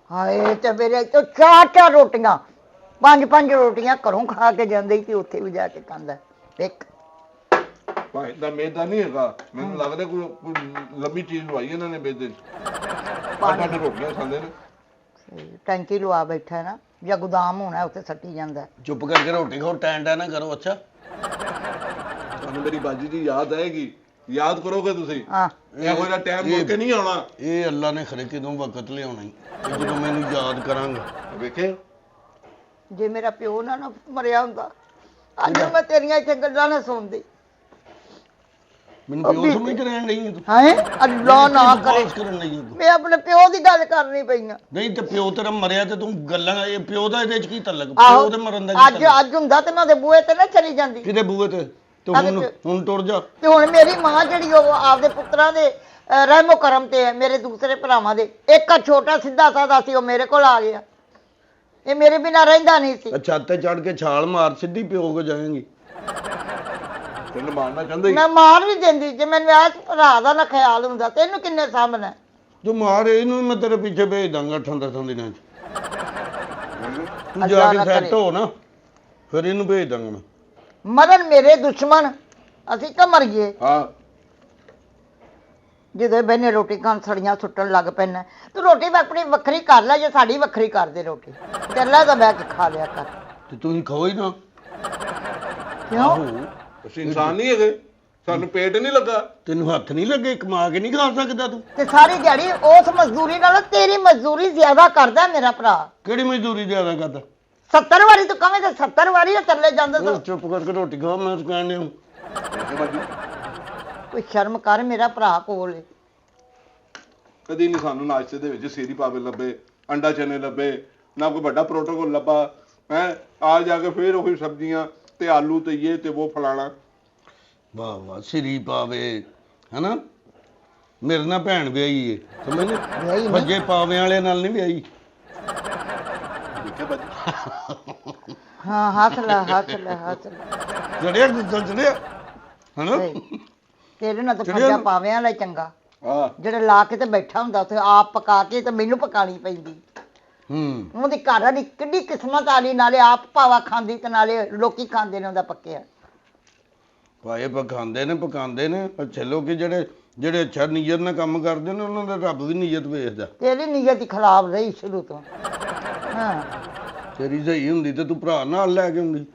ਹਾਏ, ਤੇ ਮੇਰੇ ਤੋਂ 4-4 ਰੋਟੀਆਂ, 5-5 ਰੋਟੀਆਂ ਘਰੋਂ ਖਾ ਕੇ ਜਾਂਦੇ ਸੀ, ਉੱਥੇ ਵੀ ਜਾ ਕੇ ਖਾਂਦਾ ਇੱਕ। ਭਾਈ ਦਾ ਮੇਦਾ ਨਹੀਂ ਹੈਗਾ, ਮੈਨੂੰ ਲੱਗਦਾ ਕੋਈ ਲੰਬੀ ਚੀਜ਼ ਲਵਾਈ ਇਹਨਾਂ ਨੇ ਮੇਦੇ 'ਚ। 8-8 ਰੋਟੀਆਂ ਖਾਂਦੇ ਨੇ। ਟੈਂਕੀ ਲਵਾ ਬੈਠਾ ਨਾ, ਜਾਂ ਗੋਦਾਮ ਹੋਣਾ ਉੱਥੇ ਸੱਟੀ ਜਾਂਦਾ। ਚੁੱਪ ਕਰਕੇ ਰੋਟੀ ਖਾਓ, ਟੈਂ ਟੈਂ ਨਾ ਕਰੋ। ਅੱਛਾ, ਤੁਹਾਨੂੰ ਮੇਰੀ ਬਾਜੀ ਦੀ ਯਾਦ ਆਏਗੀ, ਯਾਦ ਕਰੋਗੇ ਤੁਸੀਂ। ਹਾਂ, ਇਹੋ ਜਿਹਾ ਟਾਈਮ ਮੁੜ ਕੇ ਨਹੀਂ ਆਉਣਾ। ਇਹ ਅੱਲਾ ਨੇ ਖਰੇ ਕਿਦੋਂ ਵਕਤ ਲਿਆਉਣਾ ਹੀ, ਜਦੋਂ ਮੈਨੂੰ ਯਾਦ ਕਰਾਂਗਾ। ਵੇਖੇ, ਜੇ ਮੇਰਾ ਪਿਓ ਨਾ ਮਰਿਆ ਹੁੰਦਾ, ਅੱਜ ਮੈਂ ਤੇਰੀਆਂ ਇੱਥੇ ਗੱਲਾਂ ਨਾ ਸੁਣਦੀ। ਮੈਨੂੰ ਪਿਓ ਸਮਝ ਰਹਿਣ ਨਹੀਂ ਤੂੰ। ਹਾਏ, ਅੱਲਾ ਨਾ ਕਰੇ। ਕਰਨ ਲਈ ਮੈਂ ਆਪਣੇ ਪਿਓ ਦੀ ਗੱਲ ਕਰਨੀ ਪਈ ਆ। ਨਹੀਂ ਤੇ ਪਿਓ ਤੇਰਾ ਮਰਿਆ ਤੇ ਤੂੰ ਗੱਲਾਂ, ਇਹ ਪਿਓ ਦਾ ਇਹਦੇ ਚ ਕੀ ਤਲਕ? ਆਹੋ, ਪਿਓ ਦੇ ਮਰਨ ਦਾ ਕੀ ਅੱਜ ਤਲਕ? ਅੱਜ ਹੁੰਦਾ ਤੇ ਮੈਂ ਉਹਦੇ ਬੂਹੇ ਤੇ ਨਾ ਚਲੀ ਜਾਂਦੀ। ਕਿਹਦੇ ਬੂਹੇ ਤੇ? ਤੇ ਹੁਣ ਟੁਰ ਜਾ। ਤੇ ਹੁਣ ਮੇਰੀ ਮਾਂ ਜਿਹੜੀ ਉਹ ਆਪਦੇ ਪੁੱਤਰਾਂ ਦੇ ਰਹਿਮੋ ਕਰਮ ਤੇ ਹੈ, ਮੇਰੇ ਦੂਸਰੇ ਭਰਾਵਾਂ ਦੇ। ਇੱਕ ਛੋਟਾ ਸਿੱਧਾ ਸਾਦਾ ਸੀ, ਉਹ ਮੇਰੇ ਕੋਲ ਆ ਗਿਆ। ਇਹ ਮੇਰੇ ਬਿਨਾਂ ਰਹਿੰਦਾ ਨਹੀਂ ਸੀ। ਛੱਤ ਤੇ ਚੜ ਕੇ ਛਾਲ ਮਾਰ, ਸਿੱਧੀ ਪਿਓ ਕੋ ਜਾਏਂਗੀ। ਤੈਨੂੰ ਮਾਰਨਾ ਚਾਹੁੰਦੇ ਮੈਂ ਮਾਰ ਵੀ ਦਿੰਦੀ ਜੇ ਮੈਨੂੰ ਆਹ ਭਰਾ ਦਾ ਨਾ ਖਿਆਲ ਹੁੰਦਾ। ਤੈਨੂੰ ਕਿੰਨੇ ਸਾਹਮਣੇ? ਜੋ ਮਾਰ ਇਹਨੂੰ ਮੈਂ ਤੇਰੇ ਪਿੱਛੇ ਭੇਜ ਦਾਂਗਾ 8-10 ਦਿਨਾਂ ਚ। ਤੂੰ ਜਾ ਅੱਲਾ ਕੇ ਨਾ ਸੈੱਟ ਕਰੇ। ਹੋ ਨਾ, ਫਿਰ ਇਹਨੂੰ ਭੇਜ ਦਾਂਗਾ ਮੈਂ। ਮਰਨ ਮੇਰੇ ਦੁਸ਼ਮਣ, ਅਸੀਂ ਤਾਂ ਮਰ ਗਏ। ਹਾਂ, ਜਦੋਂ ਬੈਨੇ ਰੋਟੀ ਖਾਣ ਸੜੀਆਂ ਸੁੱਟਣ ਲੱਗ ਪੈਣਾ। ਤੂੰ ਰੋਟੀ ਆਪਣੀ ਵੱਖਰੀ ਕਰ ਲੈ, ਜੇ ਸਾਡੀ ਵੱਖਰੀ ਕਰ ਦੇ ਰੋਟੀ। ਚੱਲਾ ਤਾਂ ਬਹਿ ਕੇ ਖਾ ਲਿਆ ਕਰ। ਤੇ ਤੁਸੀਂ ਖਾਓ ਹੀ ਨਾ। ਕਿਉਂ? ਅਸੀਂ ਇਨਸਾਨ ਨਹੀਂ ਹੈਗੇ? ਸਾਨੂੰ ਪੇਟ ਨਹੀਂ ਲੱਗਾ? ਤੈਨੂੰ ਹੱਥ ਨਹੀਂ ਲੱਗੇ? ਕਮਾ ਕੇ ਨਹੀਂ ਖਾ ਸਕਦਾ ਤੂੰ? ਤੇ ਸਾਰੀ ਦਿਹਾੜੀ ਉਸ ਮਜ਼ਦੂਰੀ ਨਾਲ ਤੇਰੀ ਮਜ਼ਦੂਰੀ ਜ਼ਿਆਦਾ ਕਰਦਾ ਮੇਰਾ ਭਰਾ। ਕਿਹੜੀ ਮਜ਼ਦੂਰੀ ਜ਼ਿਆਦਾ ਕਰਦਾ? 70 ਵਾਰੀ ਤੂੰ ਕਵੇਂ ਤੇ 70 ਵਾਰੀ ਥੱਲੇ ਜਾਂਦਾ ਤਾਂ। ਚੁੱਪ ਕਰਕੇ ਰੋਟੀ ਖਾ, ਮੈਂ ਕਹਿਣ ਡਿਆ। ਕੋਈ ਸ਼ਰਮ ਕਰ, ਮੇਰਾ ਭਰਾ ਕੋਲ ਏ। ਕਦੀ ਨਹੀਂ ਸਾਨੂੰ ਨਾਸ਼ਤੇ ਦੇ ਵਿੱਚ ਸੀਰੀ ਪਾਵੇ ਲੱਭੇ, ਅੰਡਾ ਚਨੇ ਲੱਭੇ, ਨਾ ਕੋਈ ਵੱਡਾ ਪ੍ਰੋਟੋਕੋਲ ਲੱਭਾ। ਹੈ ਆ ਜਾ ਕੇ ਫੇਰ ਉਹੀ ਸਬਜ਼ੀਆਂ ਤੇ ਆਲੂ ਤੇ ਇਹ ਤੇ ਉਹ ਫਲਾਣਾ। ਵਾਹ ਵਾਹ, ਸਿਰੀ ਪਾਵੇ ਹਨਾ। ਮੇਰੇ ਨਾਲ ਭੈਣ ਵਿਆਹੀ ਏ, ਸਮਝ ਵਿਆਹੀ ਨੀ? ਨੀ? ਭੱਜੇ ਪਾਵੇ ਵਾਲੇ ਨਾਲ ਨਹੀਂ ਵਿਆਹੀ। ਦੇਖਿਆ ਬਾਜੀ? ਹਾਂ, ਹੱਥ ਲੈ ਹੱਥ ਲੈ ਹੱਥ ਲੈ। ਚੜਿਆ ਗੁੱਸਾ ਚੜਿਆ ਹਨਾ। ਤੇਰੇ ਨਾਲ ਤਾਂ ਚੜਿਆ ਖਰਚਾ ਨਾ। ਪਾਵਿਆਂ ਵਾਲਾ ਹੀ ਚੰਗਾ, ਹਾਂ, ਜਿਹੜੇ ਲਾ ਕੇ ਤੇ ਬੈਠਾ ਹੁੰਦਾ ਉੱਥੇ ਆਪ ਪਕਾ ਕੇ ਤੇ ਮੈਨੂੰ ਪਕਾਣੀ ਪੈਂਦੀ। ਉਹਦੀ ਘਰ ਵਾਲੀ ਕਿੱਡੀ ਕਿਸਮਤ ਵਾਲੀ, ਨਾਲੇ ਆਪ ਭਾਵਾ ਖਾਂਦੀ ਤੇ ਨਾਲੇ ਲੋਕੀ ਖਾਂਦੇ ਨੇ ਉਹਦਾ ਪੱਕਿਆ। ਭਾਏ ਪਕਾਉਂਦੇ ਨੇ, ਪਕਾਉਂਦੇ ਨੇ। ਅੱਛੇ ਲੋਕੀ ਜਿਹੜੇ ਅੱਛਾ ਨੀਅਤ ਨਾਲ ਕੰਮ ਕਰਦੇ ਨੇ, ਉਹਨਾਂ ਦਾ ਰੱਬ ਵੀ ਨੀਅਤ ਵੇਖਦਾ। ਤੇਰੀ ਨੀਅਤ ਹੀ ਖਰਾਬ ਰਹੀ ਸ਼ੁਰੂ ਤੋਂ। ਹਾਂ, ਤੇਰੀ ਸਹੀ ਹੁੰਦੀ ਤੇ ਤੂੰ ਭਰਾ ਨਾਲ ਲੈ ਕੇ ਹੁੰਦੀ।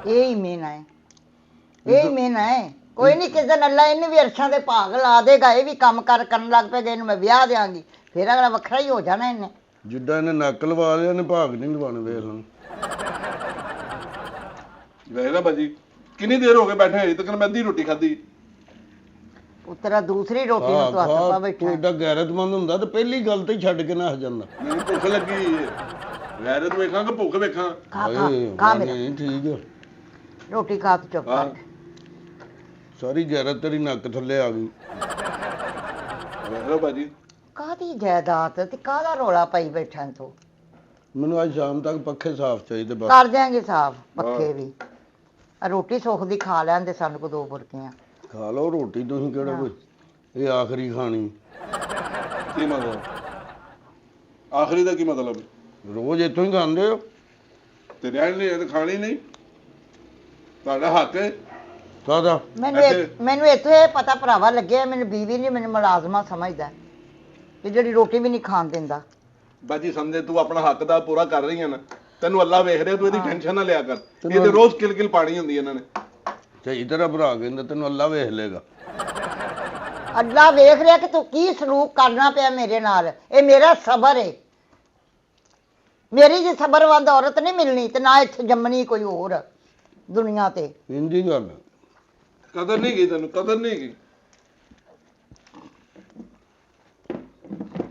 ਇਹ ਹੀ ਮੇਨ ਹੈ, ਇਹ ਹੀ ਮੇਨ ਹੈ। ਕੋਈ ਨਹੀਂ, ਕਿਸੇ ਦਿਨ ਅੱਲਾ ਇਹਨੂੰ ਵੀ ਅਰਸ਼ਾਂ ਦੇ ਭਾਗ ਲਾ ਦੇਗਾ, ਇਹ ਵੀ ਕੰਮ ਕਰਨ ਲੱਗ ਪਏਗਾ, ਇਹਨੂੰ ਮੈਂ ਵਿਆਹ ਦਿਆਂਗੀ, ਫਿਰ ਅਗਲਾ ਵੱਖਰਾ ਹੀ ਹੋ ਜਾਣਾ ਇਹਨੇ। ਜਿੱਦਾਂ ਇਹਨੇ ਨੱਕ ਲਵਾ ਲਿਆ ਨੇ ਭਾਗ ਨਹੀਂ ਲਵਾਣੇ, ਵੇਖ ਲਓ। ਵੇਖ ਨਾ ਬਾਜੀ, ਕਿੰਨੀ ਦੇਰ ਹੋ ਗਏ ਬੈਠੇ ਹਜੇ ਤੱਕ ਮੈਂ ਅੱਧੀ ਰੋਟੀ ਖਾਧੀ। ਉਤਰਾ ਦੂਸਰੀ ਰੋਟੀ ਨੂੰ ਤੂੰ ਹੱਥ ਪਾ ਤੂੰ ਬੈਠਾ। ਏਡਾ ਗੈਰਤਮੰਦ ਹੁੰਦਾ ਤੇ ਪਹਿਲੀ ਗੱਲ ਤੇ ਹੀ ਛੱਡ ਕੇ ਨਾ ਆ ਜਾਂਦਾ। ਮੈਨੂੰ ਭੁੱਖ ਲੱਗੀ ਹੈ, ਗੈਰਤ ਵੇਖਾਂ ਕਿ ਭੁੱਖ ਵੇਖਾਂ? ਖਾ ਹਾਏ, ਖਾ ਮੇਰਾ, ਨਹੀਂ ਠੀਕ ਆ। ਰੋਟੀ ਖਾ ਤੂੰ ਚੁੱਪ ਹਾਂ। ਕਰ। ਸਾਰੀ ਗੈਰਤ ਤੇਰੀ ਨੱਕ ਥੱਲੇ ਆ ਗਈ। ਵੇਖ ਲਓ ਬਾਜੀ, ਕਾਹਦੀ ਜਾਇਦਾਦ ਤੇ ਕਾਹਦਾ ਰੋਲਾ ਪਾਈ ਬੈਠਾ ਤੂੰ? ਮੈਨੂੰ ਅੱਜ ਸ਼ਾਮ ਤੱਕ ਪੱਖੇ ਸਾਫ਼ ਚਾਹੀਦੇ ਬਸ। ਕਰ ਦਿਆਂਗੇ ਸਾਫ ਪੱਖੇ ਵੀ। ਆਹ ਰੋਟੀ ਸੁੱਖ ਦੀ ਖਾ ਲੈਂਦੇ ਸਾਨੂੰ ਕੋ 2 ਬੁਰਕੀਆਂ। ਖਾ ਲਓ ਰੋਟੀ, ਤੁਸੀਂ ਕਿਹੜਾ ਕੋਈ ਇਹ ਆਖਰੀ ਖਾਣੀ? ਕੀ ਮਤਲਬ? ਆਖਰੀ ਦਾ ਕੀ ਮਤਲਬ? ਰੋਜ਼ ਇੱਥੋਂ ਹੀ ਖਾਂਦੇ ਹੋ ਤੇ ਰਹਿਣ ਲਈ ਖਾਣੀ ਨਹੀਂ, ਤੁਹਾਡਾ ਹੱਕ ਹੈ। ਕਾਹਦਾ? ਮੈਨੂੰ ਇੱਥੋਂ ਇਹ ਪਤਾ ਭਰਾਵਾ ਲੱਗਿਆ, ਮੈਨੂੰ ਬੀਵੀ ਨਹੀਂ, ਮੈਨੂੰ ਮੁਲਾਜ਼ਮਾ ਸਮਝਦਾ ਕਿ ਜਿਹੜੀ ਰੋਟੀ ਵੀ ਨਹੀਂ ਖਾਣ ਦਿੰਦਾ। ਬਾਜੀ ਸਮਝੇ ਤੂੰ ਆਪਣਾ ਹੱਕ ਦਾ ਪੂਰਾ ਕਰ ਰਹੀ ਹੈ ਨਾ, ਤੈਨੂੰ ਅੱਲਾ ਵੇਖ ਰਿਹਾ, ਤੂੰ ਇਹਦੀ ਟੈਨਸ਼ਨ ਨਾ ਲਿਆ ਕਰ। ਇਹ ਤੇ ਰੋਜ਼ ਕਿਲ ਪਾਣੀ ਹੁੰਦੀ ਇਹਨਾਂ ਨੇ। ਸਹੀ ਤਰ੍ਹਾਂ ਭਰਾ ਕਹਿੰਦਾ, ਤੈਨੂੰ ਅੱਲਾ ਵੇਖ ਲੇਗਾ। ਅੱਲਾ ਵੇਖ ਰਿਹਾ ਕਿ ਤੂੰ ਕੀ ਸਲੂਕ ਕਰਨਾ ਪਿਆ ਮੇਰੇ ਨਾਲ। ਇਹ ਮੇਰਾ ਸਬਰ ਹੈ, ਮੇਰੀ ਜੇ ਸਬਰਵੰਦ ਔਰਤ ਨਹੀਂ ਮਿਲਣੀ ਤੇ ਨਾ ਇੱਥੇ ਜੰਮਣੀ ਕੋਈ ਹੋਰ ਦੁਨੀਆ ਤੇ। ਇੰਦੀ ਗੱਲ ਕਦਰ ਨਹੀਂ ਗਈ ਤੈਨੂੰ, ਕਦਰ ਨਹੀਂ ਗਈ।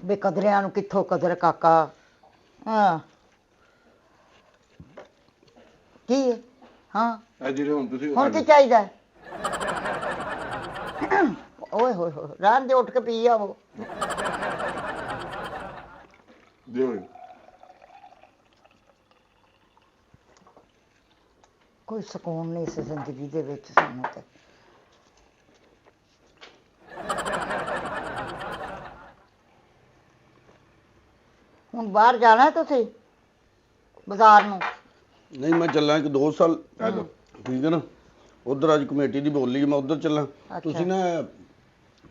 ਬੇਕਦਰਿਆਂ ਨੂੰ ਕਿੱਥੋਂ ਕਦਰ ਕਾਕਾ। ਹਾਂ ਕੀ ਹੈ? ਹਾਂ ਇਹ ਜਿਹੜੇ ਹੁਣ ਤੁਸੀਂ ਹੁਣ ਕੀ ਚਾਹੀਦਾ? ਓਏ ਹੋਏ ਹੋਏ, ਰਹਿਣ ਦੇ, ਉੱਠ ਕੇ ਪੀ ਆਵੋ। ਦਿਓ ਕੋਈ ਸਕੂਨ ਨਹੀਂ ਇਸ ਜ਼ਿੰਦਗੀ ਦੇ ਵਿੱਚ ਸਾਨੂੰ ਤੇ। ਹੁਣ ਬਾਹਰ ਜਾਣਾ ਤੁਸੀਂ ਬਾਜ਼ਾਰ ਨੂੰ? ਨਹੀਂ, ਮੈਂ ਚੱਲਾਂ 1-2 ਸਾਲ, ਠੀਕ ਹੈ ਨਾ। ਉਧਰ ਅੱਜ ਕਮੇਟੀ ਦੀ ਬੋਲੀ, ਮੈਂ ਉਧਰ ਚੱਲਾਂ। ਤੁਸੀਂ ਨਾ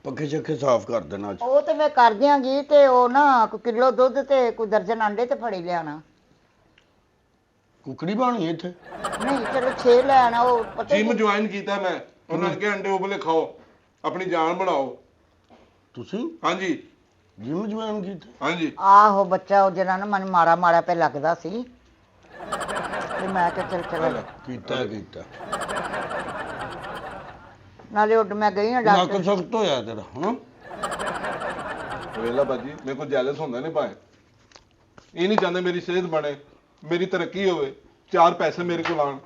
ਪੱਖੇ ਸ਼ੱਖੇ ਸਾਫ਼ ਕਰ ਦੇਣਾ ਅੱਜ। ਉਹ ਤੇ ਮੈਂ ਕਰ ਦਿਆਂਗੀ, ਤੇ ਉਹ ਨਾ ਕੋਈ ਕਿਲੋ ਦੁੱਧ ਤੇ ਕੋਈ ਦਰਜਨ ਆਂਡੇ ਤੇ ਫੜੀ ਲਿਆਣਾ। ਕੁਕੜੀ ਬਾਣੀ ਇੱਥੇ? ਨਹੀਂ ਚਲੋ 6 ਲੈ ਆਣਾ। ਉਹ ਪਤਾ ਜਿਮ ਜੁਆਇਨ ਕੀਤਾ ਮੈਂ, ਉਹਨਾਂ ਨੇ ਕਿਹਾ ਅੰਡੇ ਉਬਲੇ ਖਾਓ, ਆਪਣੀ ਜਾਨ ਬਣਾਓ। ਤੁਸੀਂ ਹਾਂਜੀ ਜਿਮ ਜੁਆਇਨ ਕੀਤਾ? ਹਾਂਜੀ। ਆਹੋ ਬੱਚਾ ਉਹ ਜਿਹੜਾ ਨਾ ਮਨ ਮਾੜਾ ਮਾੜਾ ਪੇ ਲੱਗਦਾ ਸੀ, ਤੇ ਮੈਂ ਕਿਹਾ ਚੱਲ ਕੀਤਾ ਨਾਲੇ ਉੱਡ ਮੈਂ ਗਈ ਹਾਂ ਨੱਕ ਡਾਕਟਰ। ਸਖਤ ਹੋਇਆ ਤੇਰਾ ਹਨਾ? ਵੇਲਾ ਬਾਜੀ, ਮੇਰੇ ਕੋਲ ਜੈਲਸ ਹੁੰਦਾ ਨੇ ਭਾਵੇਂ, ਇਹ ਨਹੀਂ ਚਾਹੁੰਦੇ ਮੇਰੀ ਸਿਹਤ ਬਣੇ, ਮੇਰੀ ਤਰੱਕੀ ਹੋਵੇ, 4 ਪੈਸੇ ਮੇਰੇ ਕੋਲ ਆਣ।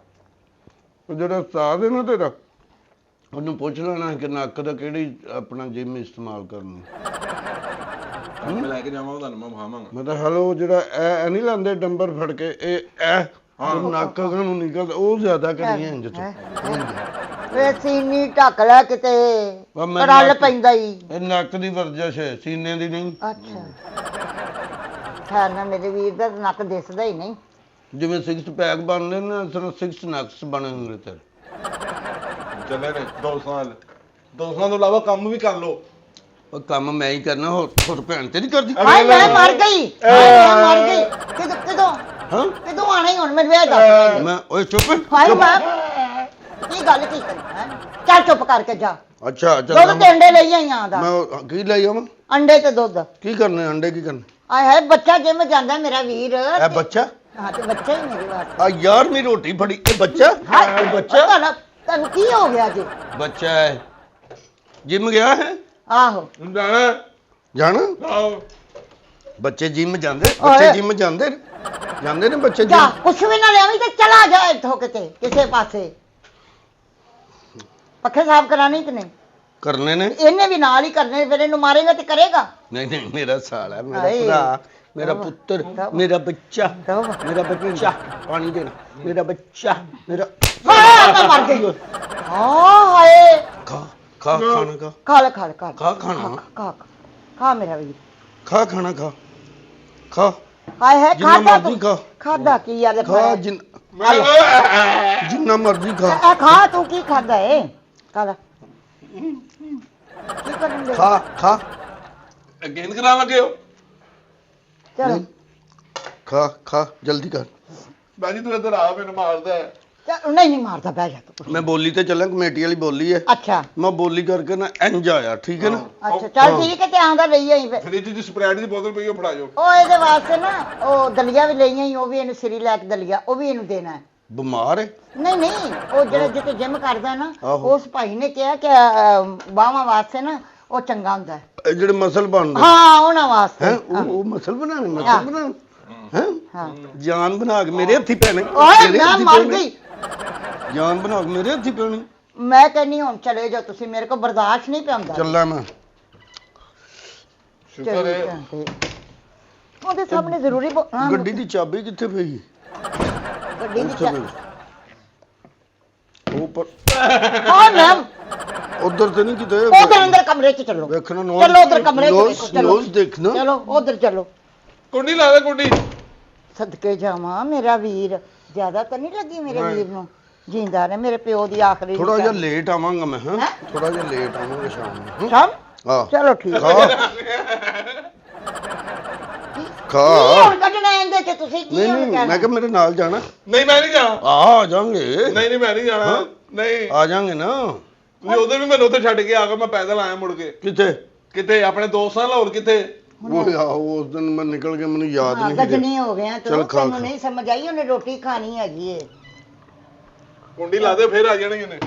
ਉਹ ਜਿਹੜਾ ਉਸਤਾਦ ਹੈ ਨਾ ਤੇਰਾ, ਉਹਨੂੰ ਪੁੱਛ ਲੈਣਾ ਕਿ ਨੱਕ ਦਾ ਕਿਹੜੀ ਆਪਣਾ ਜਿਮ ਇਸਤੇਮਾਲ ਕਰਨੀ। ਮੈਂ ਲੈ ਕੇ ਜਾਵਾਂ, ਤੁਹਾਨੂੰ ਮੈਂ ਵਿਖਾਵਾਂਗਾ। ਮੈਂ ਤਾਂ ਹਲੋ ਜਿਹੜਾ ਇਹ ਨਹੀਂ ਲਾਉਂਦੇ ਡੰਬਰ ਫੜ ਕੇ, ਇਹ ਨੱਕ ਨੂੰ ਨਿਕਲਦਾ, ਉਹ ਜ਼ਿਆਦਾ ਕਰੀਏ ਇੰਜ ਤੋਂ। ਵੇ ਸੀਨੀ ਢੱਕ ਲੈ ਕਿਤੇ, ਮੈਂ ਰਲ ਪੈਂਦਾ ਹੀ। ਇਹ ਨੱਕ ਦੀ ਵਰਜਿਸ਼ ਹੈ, ਸੀਨੇ ਦੀ ਨਹੀਂ। ਅੱਛਾ ਖੈਰ ਨਾ, ਮੇਰੇ ਵੀਰ ਦਾ ਨੱਕ ਦਿਸਦਾ ਹੀ ਨਹੀਂ। ਜਿਵੇਂ 6 ਪੈਕ ਬਣਦੇ ਨਾ, ਇਸ ਤਰ੍ਹਾਂ 6 ਨੱਕਸ ਬਣੇ ਹੁੰਦੇ ਤੇਰੇ। ਚੱਲੇ ਨੇ 2 ਸਾਲ, 2 ਸਾਲਾਂ ਤੋਂ ਇਲਾਵਾ ਕੰਮ ਵੀ ਕਰ ਲਓ। ਉਹ ਕੰਮ ਮੈਂ ਹੀ ਕਰਨਾ, ਹੋਰ ਭੈਣ ਤੇ ਨਹੀਂ ਕਰਦੀ। ਹਾਏ ਮੈਂ ਮਰ ਗਈ, ਮੈਂ ਮਰ ਗਈ। ਕਦੋਂ ਹਾਂ ਕਦੋਂ ਆਣਾ ਹੀ ਹੁਣ ਮੈਨੂੰ ਇਹ ਦੱਸ। ਮੈਂ ਓਏ ਚੁੱਪ। ਹਾਏ ਮੈਂ ਕੀ ਗੱਲ ਕੀ ਕਰੀ ਹੈਂ? ਚੱਲ ਚੁੱਪ ਕਰਕੇ ਜਾ। ਅੱਛਾ ਦੁੱਧ ਤੇ ਅੰਡੇ ਲਈ ਆਈਆਂ ਦਾ। ਮੈਂ ਕੀ ਲਈ ਆਵਾਂ? ਅੰਡੇ ਤੇ ਦੁੱਧ। ਕੀ ਕਰਨੇ ਅੰਡੇ, ਕੀ ਕਰਨੇ? ਆਏ ਹਾਏ ਬੱਚਾ ਜਿਮ ਜਾਂਦਾ ਮੇਰਾ ਵੀਰ। ਇਹ ਬੱਚਾ? ਹਾਂ ਤੇ ਬੱਚਾ ਹੀ ਮੇਰੇ ਵਾਸਤੇ। ਆ ਯਾਰ ਮੇਰੀ ਰੋਟੀ ਫੜੀ, ਇਹ ਬੱਚਾ? ਹਾਏ ਬੱਚਾ? ਤੁਹਾਨੂੰ ਕੀ ਹੋ ਗਿਆ ਜੀ? ਬੱਚਾ ਹੈ, ਜਿਮ ਗਿਆ ਹੈ? ਆਹੋ ਜਾਣਾ? ਆਓ ਬੱਚੇ ਜਿਮ ਜਾਂਦੇ, ਬੱਚੇ ਜਿਮ ਜਾਂਦੇ ਨੇ ਬੱਚੇ ਜਾ, ਜਿਮ। ਕੁਛ ਵੀ ਨਾ ਲਿਆਵੀਂ ਤੇ ਚਲਾ ਜਾ ਇੱਥੋਂ ਕਿਤੇ ਕਿਸੇ ਪਾਸੇ। ਪੱਖੇ ਸਾਫ਼ ਕਰਾਣੀ ਕਿ ਨਹੀਂ? ਕਰਨੇ ਨੇ। ਇਹਨੇ ਵੀ ਨਾਲ ਹੀ ਕਰਨੇ, ਫਿਰ ਇਹਨੂੰ ਮਾਰੇਗਾ ਤੇ ਕਰੇਗਾ। ਨਹੀਂ ਮੇਰਾ ਸਾਲਾ, ਮੇਰਾ ਹਾਏ। ਭਰਾ, ਮੇਰਾ ਪੁੱਤਰ, ਮੇਰਾ ਬੱਚਾ, ਤੌਬਾ। ਮੇਰਾ ਬੱਚਾ, ਪਾਣੀ ਦੇਣਾ, ਮੇਰਾ ਬੱਚਾ, ਮੇਰਾ। ਹਾਏ ਮੈਂ ਮਰ ਗਈ। ਹਾਂ ਹਾਏ ਖਾ ਖਾਣਾ ਖਾ। ਖਾ ਲੈ ਖਾ ਲੈ ਖਾ ਲੈ। ਖਾ ਖਾਣਾ। ਖਾ ਮੇਰਾ ਵੀਰ, ਖਾ ਖਾਣਾ ਖਾ। ਹਾਏ ਹਾਏ ਜਿੰਨਾ ਖਾਦਾ ਮਰਜ਼ੀ ਖਾ। ਖਾਦਾ ਕੀ ਯਾਰ? ਖਾ ਜਿੰਨਾ ਮਰਜ਼ੀ ਖਾ। ਇਹ ਖਾ, ਤੂੰ ਕੀ ਖਾਦਾ ਏ? ਖਾ ਲੈ। ਕੀ ਕਰਨ ਦੇ? ਖਾ ਗੇਂਦ ਕਰਾ ਲੱਗੇ ਹੋ? ਚਲੋ ਖਾ ਜਲਦੀ ਕਰ। ਬਾਜੀ ਤੂੰ ਇੱਧਰ ਆ, ਮੈਨੂੰ ਮਾਰਦਾ ਹੈ। ਚੱਲ ਨਹੀਂ ਮਾਰਦਾ, ਬਹਿ ਜਾ ਤੂੰ। ਮੈਂ ਬੋਲੀ ਤੇ ਚੱਲਾਂ, ਕਮੇਟੀ ਵਾਲੀ ਬੋਲੀ ਹੈ। ਅੱਛਾ ਮੈਂ ਬੋਲੀ ਕਰਕੇ ਨਾ ਇੰਜ ਆਇਆ, ਠੀਕ ਹੈ ਨਾ। ਅੱਛਾ ਚੱਲ ਠੀਕ ਹੈ, ਤੇ ਆਂਦਾ ਲਈ ਆਈ ਫਿਰ। ਫ੍ਰਿਜ ਦੀ ਸਪਰੈਡ ਦੀ ਬੋਤਲ ਪਈ ਉਹ ਫੜਾ ਜਾਓ। ਉਹ ਇਹਦੇ ਵਾਸਤੇ ਨਾ ਉਹ ਦਲੀਆ ਵੀ ਲਈਆਂ ਹੀ, ਉਹ ਵੀ ਇਹਨੂੰ ਸਿਰੀ ਲੈ ਕੇ ਦਲੀਆ, ਉਹ ਵੀ ਇਹਨੂੰ ਦੇਣਾ ਹੈ। ਬਿਮਾਰ ਹੈ? ਨਹੀਂ ਉਹ ਜਿਹੜਾ ਜਿੱਥੇ ਜਿਮ ਕਰਦਾ ਨਾ, ਆਹੋ। ਉਸ ਭਾਈ ਨੇ ਕਿਹਾ ਕਿ ਬਾਹਾਂ ਵਾਸਤੇ ਨਾ ਉਹ ਚੰਗਾ ਹੁੰਦਾ ਹੈ। ਇਹ ਜਿਹੜੇ ਮਸਲ ਬਣਦੇ ਹਾਂ ਉਹਨਾਂ ਵਾਸਤੇ। ਹੈ, ਉਹ ਮਸਲ ਬਣਾਣੇ ਹੈ। ਹਾਂ ਜਾਨ ਬਣਾ ਕੇ ਮੇਰੇ ਹੱਥੀ ਪੈਣੇ। ਓਏ ਮੈਂ ਮਰ ਗਈ। ਜਾਨ ਬਣਾ ਕੇ ਮੇਰੇ ਹੱਥੀ ਪੈਣੀ। ਮੈਂ ਕਹਿੰਨੀ ਹੁਣ ਚਲੇ ਜਾਓ ਤੁਸੀਂ, ਮੇਰੇ ਕੋਲ ਬਰਦਾਸ਼ਤ ਨਹੀਂ ਪਿਆਉਂਦਾ। ਚੱਲਾਂ ਮੈਂ। ਸ਼ੁਕਰ ਹੈ। ਉਹਦੇ ਸਾਹਮਣੇ ਜ਼ਰੂਰੀ ਗੱਡੀ ਦੀ ਚਾਬੀ ਕਿੱਥੇ ਪਈ? ਗੱਡੀ ਦੀ ਉਹ ਪਰ ਹਾਂ ਮੈਂ ਉਧਰ ਤੇ ਨਹੀਂ ਕਿਤੇ। ਉਧਰ ਅੰਦਰ ਕਮਰੇ 'ਚ ਚੱਲੋ। ਵੇਖਣਾ ਚਲੋ ਉਧਰ ਕਮਰੇ 'ਚ ਵੇਖੋ, ਚਲੋ ਨੋਜ਼ ਦੇਖਣਾ। ਚਲੋ ਉਧਰ ਚਲੋ। ਕੁੰਡੀ ਲਾ ਦੇ ਕੁੰਡੀ। ਸਦਕੇ ਜਾਵਾਂ ਮੇਰਾ ਵੀਰ, ਜ਼ਿਆਦਾ ਤਾਂ ਨਹੀਂ ਲੱਗੀ ਮੇਰੇ ਵੀਰ ਨੂੰ। ਜਿੰਦਾ ਨੇ ਮੇਰੇ ਪਿਓ ਦੀ ਆਖਰੀ। ਥੋੜਾ ਜਿਹਾ ਲੇਟ ਆਵਾਂਗਾ ਮੈਂ। ਹਾਂ ਥੋੜਾ ਜਿਹਾ ਲੇਟ ਆਵਾਂਗਾ ਸ਼ਾਮ ਨੂੰ। ਸ਼ਾਮ? ਹਾਂ ਚਲੋ ਠੀਕ ਖਾ ਖਾ। ਹੁਣ ਕੱਢਣਾ ਇਹਦੇ 'ਚ ਤੁਸੀਂ ਕੀ ਹੁਣ ਨਹੀਂ ਕਹਿਣਾ? ਮੈਂ ਕਿਹਾ ਮੇਰੇ ਨਾਲ ਜਾਣਾ। ਨਹੀਂ ਮੈਂ ਨਹੀਂ ਜਾਣਾ। ਆ ਜਾਾਂਗੇ। ਨਹੀਂ ਮੈਂ ਨਹੀਂ ਜਾਣਾ। ਨਹੀਂ ਆ ਜਾਾਂਗੇ ਨਾ। ਤੁਸੀਂ ਉਹਦੇ ਵੀ ਮੈਨੂੰ ਉੱਥੇ ਛੱਡ ਕੇ ਆ ਗਏ, ਮੈਂ ਪੈਦਲ ਆਇਆ ਮੁੜ ਕੇ। ਕਿੱਥੇ ਆਪਣੇ ਦੋਸਤ ਨਾਲ, ਹੋਰ ਕਿੱਥੇ? ਉਹ ਆਹੋ ਉਸ ਦਿਨ ਮੈਂ ਨਿਕਲ ਕੇ, ਮੈਨੂੰ ਯਾਦ ਨਹੀਂ ਗਜਨੀ ਹੋ ਗਿਆ ਤੂੰ, ਤੈਨੂੰ ਨਹੀਂ ਸਮਝ ਆਈ, ਉਹਨੇ ਰੋਟੀ ਖਾਣੀ ਹੈਗੀ ਏ। ਕੁੰਡੀ ਲਾ ਦੇ, ਫੇਰ ਆ ਜਾਣੀ ਉਹਨੇ।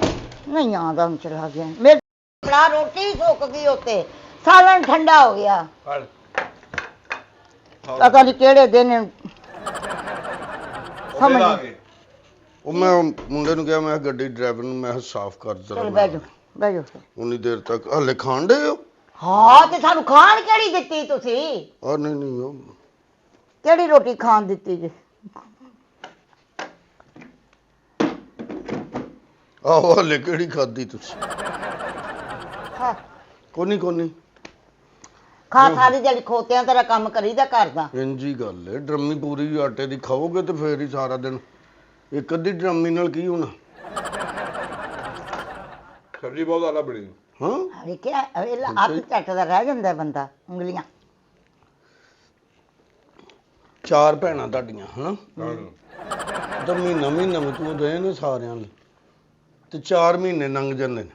ਨਹੀਂ ਆਉਂਦਾ, ਹੁਣ ਚਲਾ ਗਿਆ ਮੇਰੇ ਬੜਾ। ਰੋਟੀ ਸੁੱਕ ਗਈ ਉੱਤੇ, ਸਾਲਣ ਠੰਡਾ ਹੋ ਗਿਆ। ਫੜ ਪਤਾ ਨਹੀਂ ਕਿਹੜੇ ਦਿਨ ਸਮਝ ਆ ਗਏ। ਉਹ ਮੈਂ ਮੁੰਡੇ ਨੂੰ ਕਿਹਾ, ਮੈਂ ਗੱਡੀ ਡਰਾਈਵਰ ਨੂੰ ਮੈਂ ਸਾਫ਼ ਕਰ ਚਲ ਦਰਾਂ। ਬਹਿ ਜਾਓ ਉਨੀ ਦੇਰ ਤੱਕ ਹਲੇ ਖਾਣ ਦੇ ਹੋ। ਹਾਂ ਤੇ ਸਾਨੂੰ ਖਾਣ ਕਿਹੜੀ ਦਿੱਤੀ ਤੁਸੀਂ? ਆ ਨਹੀਂ ਉਹ ਕਿਹੜੀ ਰੋਟੀ ਖਾਣ ਦਿੱਤੀ ਜੀ? ਆਹੋ ਹਲੇ ਕਿਹੜੀ ਖਾਦੀ ਤੁਸੀਂ? ਹਾਂ ਕੋਨੀ ਖਾ ਸਾਰੀ ਦਿਹਾੜੀ ਖੋਤਿਆਂ ਤਰ੍ਹਾਂ ਕੰਮ ਕਰੀਦਾ ਕਰਦਾ। ਇੰਜੀ ਗੱਲ ਹੈ, ਡਰਮੀ ਪੂਰੀ ਆਟੇ ਦੀ ਖਾਓਗੇ ਤੇ ਫੇਰ ਹੀ ਸਾਰਾ ਦਿਨ। ਇੱਕ ਅੱਧੀ ਡਰਮੀ ਨਾਲ ਕੀ ਹੋਣਾ? ਸਬਜ਼ੀ ਬਹੁਤ ਜ਼ਿਆਦਾ ਬਣੀ। ਹਾਂ ਵੇਖਿਆ ਇਹ ਹੱਥ ਝੱਟਦਾ ਰਹਿ ਜਾਂਦਾ ਬੰਦਾ, ਉਂਗਲੀਆਂ। 4 ਭੈਣਾਂ ਤੁਹਾਡੀਆਂ ਹਨਾ? ਤਾਂ ਮਹੀਨਾ ਵਿੱਚ ਤੂੰ ਦੇ ਨੇ ਸਾਰਿਆਂ ਲਈ, ਤੇ 4 ਮਹੀਨੇ ਲੰਘ ਜਾਂਦੇ ਨੇ।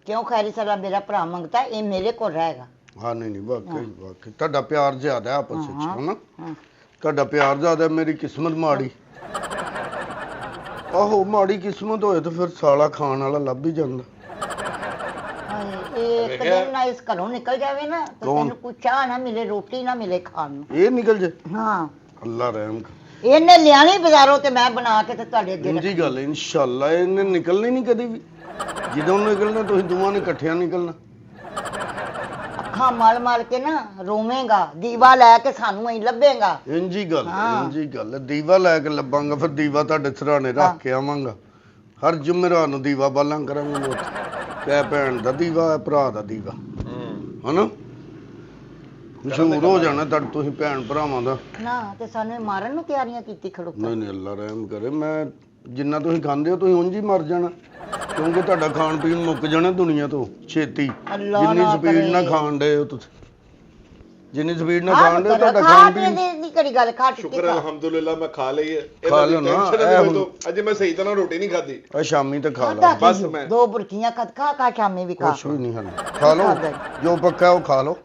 ਕਿਉਂ ਖੈਰੀ ਸਾਡਾ ਮੇਰਾ ਭਰਾ ਮੰਗਤਾ, ਇਹ ਮੇਰੇ ਕੋਲ ਰਹੇਗਾ। ਹਾਂ ਨਹੀਂ ਵਾਕਈ ਤੁਹਾਡਾ ਪਿਆਰ ਜ਼ਿਆਦਾ ਆਪਸ ਵਿੱਚ ਹਨਾ? ਤੁਹਾਡਾ ਪਿਆਰ ਜ਼ਿਆਦਾ, ਮੇਰੀ ਕਿਸਮਤ ਮਾੜੀ। ਆਹੋ ਮਾੜੀ ਕਿਸਮਤ ਹੋਏ ਤਾਂ ਫਿਰ ਸਾਲਾ ਖਾਣ ਵਾਲਾ ਲੱਭ ਹੀ ਜਾਂਦਾ। ਇਹ ਇੱਕ ਦਿਨ ਨਾ ਇਸ ਘਰੋਂ ਨਿਕਲ ਜਾਵੇ ਨਾ, ਤਾਂ ਤੈਨੂੰ ਕੁਛ ਚਾਹ ਨਾ ਮਿਲੇ, ਰੋਟੀ ਨਾ ਮਿਲੇ ਖਾਣ ਨੂੰ। ਇਹ ਨਿਕਲ ਜੇ? ਹਾਂ ਅੱਲਾ ਰਹਿਮ। ਇਹਨੇ ਲਿਆਣੀ ਬਾਜ਼ਾਰੋਂ ਤੇ ਮੈਂ ਬਣਾ ਕੇ ਤੇ ਤੁਹਾਡੇ ਅੱਗੇ ਇੰਜੀ ਗੱਲ ਹੈ, ਇਨਸ਼ਾਅੱਲਾ ਇਹਨੇ ਨਿਕਲਣੀ ਨਹੀਂ ਕਦੀ ਵੀ। ਜਦੋਂ ਨਿਕਲਣਾ ਤੁਸੀਂ ਦੋਵਾਂ ਨੇ ਇਕੱਠਿਆਂ ਨਿਕਲਣਾ। ਅੱਖਾਂ ਮਲ ਕੇ ਨਾ ਰੋਵੇਂਗਾ, ਦੀਵਾ ਲੈ ਕੇ ਸਾਨੂੰ ਹੀ ਲੱਭੇਗਾ। ਇੰਜੀ ਗੱਲ ਹੈ, ਦੀਵਾ ਲੈ ਕੇ ਲੱਭਾਂਗਾ, ਫਿਰ ਦੀਵਾ ਤੁਹਾਡੇ ਸਿਰਹਾਣੇ ਰੱਖ ਕੇ ਆਵਾਂਗਾ। ਹਰ ਜੁਮੇਰਾਤ ਨੂੰ ਦੀਵਾ ਬਾਲਾਂ ਕਰਾਂਗੇ ਮੈਂ। ਕਹਿ ਭੈਣ ਦਾ ਦੀਵਾ, ਭਰਾ ਦਾ ਦੀਵਾ, ਹਨਾ? ਮਸ਼ਹੂਰ ਹੋ ਜਾਣਾ ਤੁਸੀਂ ਭੈਣ ਭਰਾਵਾਂ ਦਾ ਨਾ। ਤੇ ਸਾਨੂੰ ਮਾਰਨ ਨੂੰ ਤਿਆਰੀਆਂ ਕੀਤੀ ਖੜੋ। ਨਹੀਂ ਅੱਲਾ ਰਹਿਮ ਕਰੇ। ਮੈਂ ਜਿੰਨਾ ਤੁਸੀਂ ਖਾਂਦੇ ਹੋ ਤੁਸੀਂ ਉਂਝ ਹੀ ਮਰ ਜਾਣਾ, ਕਿਉਂਕਿ ਤੁਹਾਡਾ ਖਾਣ ਪੀਣ ਮੁੱਕ ਜਾਣਾ ਦੁਨੀਆ ਤੋਂ ਛੇਤੀ। ਜਿੰਨੀ ਸਪੀਡ ਨਾਲ ਖਾਣ ਦੇ ਹੋ ਤੁਸੀਂ, ਜਿੰਨੀ ਸਪੀਡ ਨਾਲ ਖਾਣ ਦੇ ਤੁਹਾਡਾ ਖਾਣ ਪੀਣ ਦੀ ਕਿਹੜੀ ਗੱਲ। ਖਾ ਚੁੱਕੀ। ਸ਼ੁਕਰ ਅਲਹਮਦੁਲਿਲਾ ਮੈਂ ਖਾ ਲਈ ਹੈ। ਖਾ ਲਓ ਨਾ। ਅੱਜ ਮੈਂ ਸਹੀ ਤਰ੍ਹਾਂ ਰੋਟੀ ਨਹੀਂ ਖਾਧੀ। ਆ ਸ਼ਾਮੀ ਤੇ ਖਾ ਲਾ ਬਸ। ਮੈਂ 2 ਬੁਰਕੀਆਂ ਖਾ ਸ਼ਾਮੀ ਵੀ ਖਾ। ਕੁਛ ਵੀ ਨਹੀਂ ਖਾਣਾ, ਖਾ ਲਓ ਜੋ ਪੱਕਾ ਉਹ ਖਾ ਲਓ।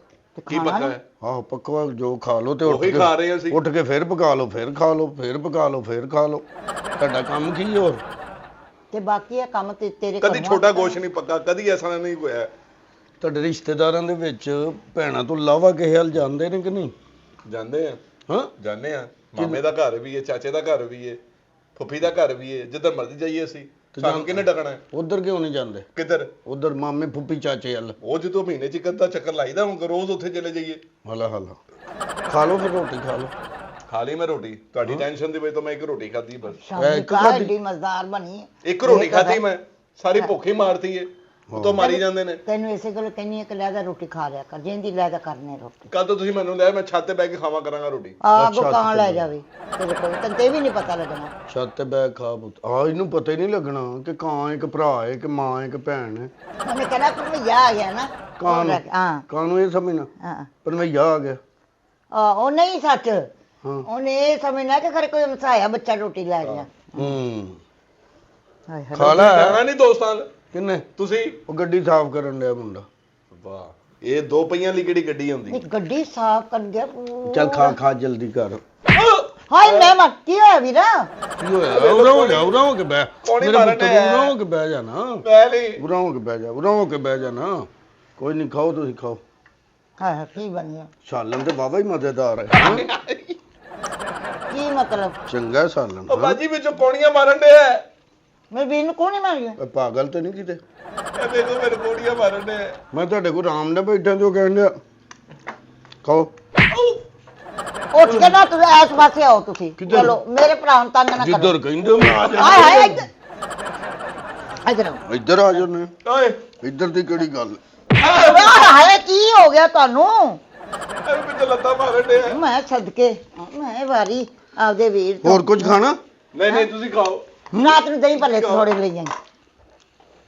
ਕੀ ਪੱਕਾ ਹੈ? ਆਹੋ ਪੱਕਾ ਜੋ ਖਾ ਲਓ ਤੇ ਉਹੀ ਖਾ ਰਹੇ ਅਸੀਂ। ਉੱਠ ਕੇ ਫਿਰ ਪਕਾ ਲਓ, ਫਿਰ ਖਾ ਲਓ, ਫਿਰ ਪਕਾ ਲਓ, ਫਿਰ ਖਾ ਲਓ। ਤੁਹਾਡਾ ਕੰਮ ਕੀ ਹੋਰ? ਤੇ ਬਾਕੀ ਇਹ ਕੰਮ ਤੇ ਤੇਰੇ ਕਦੀ ਛੋਟਾ ਗੋਸ਼ ਨਹੀਂ ਪੱਕਾ, ਕਦੀ ਐਸਾ ਨਹੀਂ ਹੋਇਆ। ਤੁਹਾਡੇ ਰਿਸ਼ਤੇਦਾਰਾਂ ਦੇ ਵਿੱਚ ਭੈਣਾਂ ਤੋਂ ਇਲਾਵਾ ਕਿਸੇ ਹਾਲ ਜਾਂਦੇ ਨੇ ਕਿ ਨਹੀਂ? ਜਾਂਦੇ ਆ। ਹਾਂ ਜਾਂਦੇ ਆ। ਮਾਮੇ ਦਾ ਘਰ ਵੀ ਹੈ, ਚਾਚੇ ਦਾ ਘਰ ਵੀ ਹੈ, ਫੁੱਫੀ ਦਾ ਘਰ ਵੀ ਹੈ। ਜਿੱਧਰ ਮਰਜ਼ੀ ਜਾਈਏ ਅਸੀਂ, ਸਾਨੂੰ ਕਿਹਨੇ ਡਕਣਾ? ਉਧਰ ਕਿਉਂ ਨਹੀਂ ਜਾਂਦੇ? ਕਿੱਧਰ? ਉਧਰ ਮਾਮੇ ਫੁੱਫੀ ਚਾਚੇ ਵੱਲ। ਉਹ ਜਦੋਂ ਮਹੀਨੇ ਚ ਇੱਕ ਅੱਧਾ ਚੱਕਰ ਲਾਈਦਾ, ਹੁਣ ਰੋਜ਼ ਉੱਥੇ ਚਲੇ ਜਾਈਏ। ਹਲਾ ਖਾ ਲਓ, ਫਿਰ ਰੋਟੀ ਖਾ ਲਓ। ਖਾ ਲਈ ਮੈਂ ਰੋਟੀ, ਤੁਹਾਡੀ ਟੈਨਸ਼ਨ ਦੀ ਵਜ੍ਹਾ ਤੋਂ ਮੈਂ ਇੱਕ ਰੋਟੀ ਖਾਧੀ ਬਸ। ਐਡੀ ਮਜ਼ੇਦਾਰ ਬਣੀ। ਇੱਕ ਰੋਟੀ ਖਾਧੀ ਮੈਂ, ਸਾਰੀ ਭੁੱਖ ਹੀ ਮਾਰਤੀ ਏ। ਉਤੋਂ ਮਾਰੀ ਜਾਂਦੇ ਨੇ। ਤੈਨੂੰ ਇਸੇ ਗੱਲ ਕਹਿੰਨੀ ਕਿ ਲੈਦਾ ਰੋਟੀ ਖਾ ਲਿਆ ਕਰ, ਜਿੰਦੀ ਲੈਦਾ ਕਰਨੇ ਰੋਟੀ। ਕੱਲ ਤੋਂ ਤੁਸੀਂ ਮੈਨੂੰ ਲੈ, ਮੈਂ ਛੱਤ ਤੇ ਬਹਿ ਕੇ ਖਾਵਾਂ ਕਰਾਂਗਾ ਰੋਟੀ। ਆਗੋ ਕਾਂ ਲੈ ਜਾਵੇ ਤੇਰੇ ਕੋਲ, ਤੈਨੂੰ ਤੇ ਵੀ ਨਹੀਂ ਪਤਾ ਲੱਗਣਾ। ਛੱਤ ਤੇ ਬਹਿ ਖਾ ਪੁੱਤ। ਇਹਨੂੰ ਪਤਾ ਹੀ ਨਹੀਂ ਲੱਗਣਾ ਕਿ ਕਾਂ ਇੱਕ ਭਰਾ ਹੈ ਕਿ ਮਾਂ ਹੈ ਕਿ ਭੈਣ ਹੈ। ਉਹਨੇ ਕਹਿਣਾ ਭਣਵਈਆ ਆ ਗਿਆ ਨਾ। ਕਾਂ ਨੂੰ ਇਹ ਸਮਝਣਾ ਭਣਵਈਆ ਆ ਗਿਆ। ਉਹ ਨਹੀਂ ਸੱਚ, ਉਹਨੇ ਇਹ ਸਮਝਣਾ ਕਿ ਖਰੇ ਕੋਈ ਮਸਾਇਆ ਬੱਚਾ ਰੋਟੀ ਲੈ ਗਿਆ। ਹਾਏ ਹਾਏ ਖਾ ਲੈ ਜਾਣਾ ਨਹੀਂ ਦੋਸਤਾਂ ਨਾਲ ਕਿੰਨੇ ਤੁਸੀਂ? ਉਹ ਗੱਡੀ ਸਾਫ਼ ਕਰਨ ਡਿਆ ਮੁੰਡਾ। ਵਾਹ, ਇਹ 2 ਪਹੀਆਂ ਲਈ ਕਿਹੜੀ ਗੱਡੀ ਹੁੰਦੀ? ਨਹੀਂ ਗੱਡੀ ਸਾਫ਼ ਕਰ ਗਿਆ ਚੱਲ ਖਾ ਜਲਦੀ ਕਰ। ਹਾਏ ਮੈਂ ਮਰ ਕੀ ਹੋਇਆ ਵੀਰਾ? ਕੀ ਹੋਇਆ? ਉਰਾ ਹੋ ਕੇ ਬਹਿ। ਕੌਣੀ ਮੇਰੇ ਮਾਰਨ ਪੁੱਤਰ ਡਿਆ? ਉਰਾ ਹੋ ਕੇ ਬਹਿ ਜਾ ਨਾ। ਮੈਂ ਨਹੀਂ। ਉਰਾ ਹੋ ਕੇ ਬਹਿ ਜਾ, ਉਰਾ ਹੋ ਕੇ ਬਹਿ ਜਾ ਨਾ। ਕੋਈ ਨਹੀਂ, ਖਾਓ ਤੁਸੀਂ ਖਾਓ। ਹਾਏ ਕੀ ਬਣਿਆ? ਸਾਲਨ ਤੇ ਬਾਬਾ ਹੀ ਮਜ਼ੇਦਾਰ ਹੈ। ਕੀ ਮਤਲਬ? ਚੰਗਾ ਸਾਲਨ। ਉਹ ਬਾਜੀ ਵਿੱਚੋਂ ਪੌੜੀਆਂ ਮਾਰਨ ਡਿਆ। ਮੇਰੇ ਵੀਰ ਨੂੰ ਕੋਣੀ ਮਾਰ ਗਿਆ? ਇਹ ਪਾਗਲ ਤੇ ਨਹੀਂ ਕਿਤੇ? ਇਹ ਦੇਖੋ ਮੇਰੇ ਪੌੜੀਆਂ ਮਾਰਨ ਡਿਆ। ਮੈਂ ਤੁਹਾਡੇ ਕੋਲ ਆਰਾਮ ਨਾਲ ਬੈਠਾ ਜੋ ਕਹਿਣ ਡਿਆ। ਖਾਓ। ਉੱਠ ਕੇ ਨਾ ਤੁਸੀਂ ਇਸ ਪਾਸੇ ਆਓ ਤੁਸੀਂ। ਕਿੱਧਰ? ਚਲੋ ਮੇਰੇ ਭਰਾ ਨੂੰ ਤੰਗ ਨਾ ਕਰੋ। ਜਿੱਧਰ ਕਹਿੰਦੇ ਮੈਂ ਆ ਹਾਏ ਹਾਏ ਜਾਣਾ। ਇੱਧਰ ਆਓ। ਇੱਧਰ ਆ ਜਾਨੇ। ਓਏ ਇੱਧਰ ਦੀ ਕਿਹੜੀ ਗੱਲ? ਹਾਏ ਕੀ ਹੋ ਗਿਆ ਤੁਹਾਨੂੰ? ਇਹ ਵਿੱਚ ਲੱਤਾਂ ਮਾਰਨ ਡਿਆ। ਮੈਂ ਸਦਕੇ ਮੈਂ ਵਾਰੀ ਆਪਦੇ ਵੀਰ ਤੋਂ ਹੋਰ ਕੁਝ ਖਾਣਾ? ਨਹੀਂ ਤੁਸੀਂ ਖਾਓ। ਰਾਤ ਨੂੰ ਦਹੀਂ ਭੱਲੇ ਥੋੜੇ ਲਈ ਆਈ।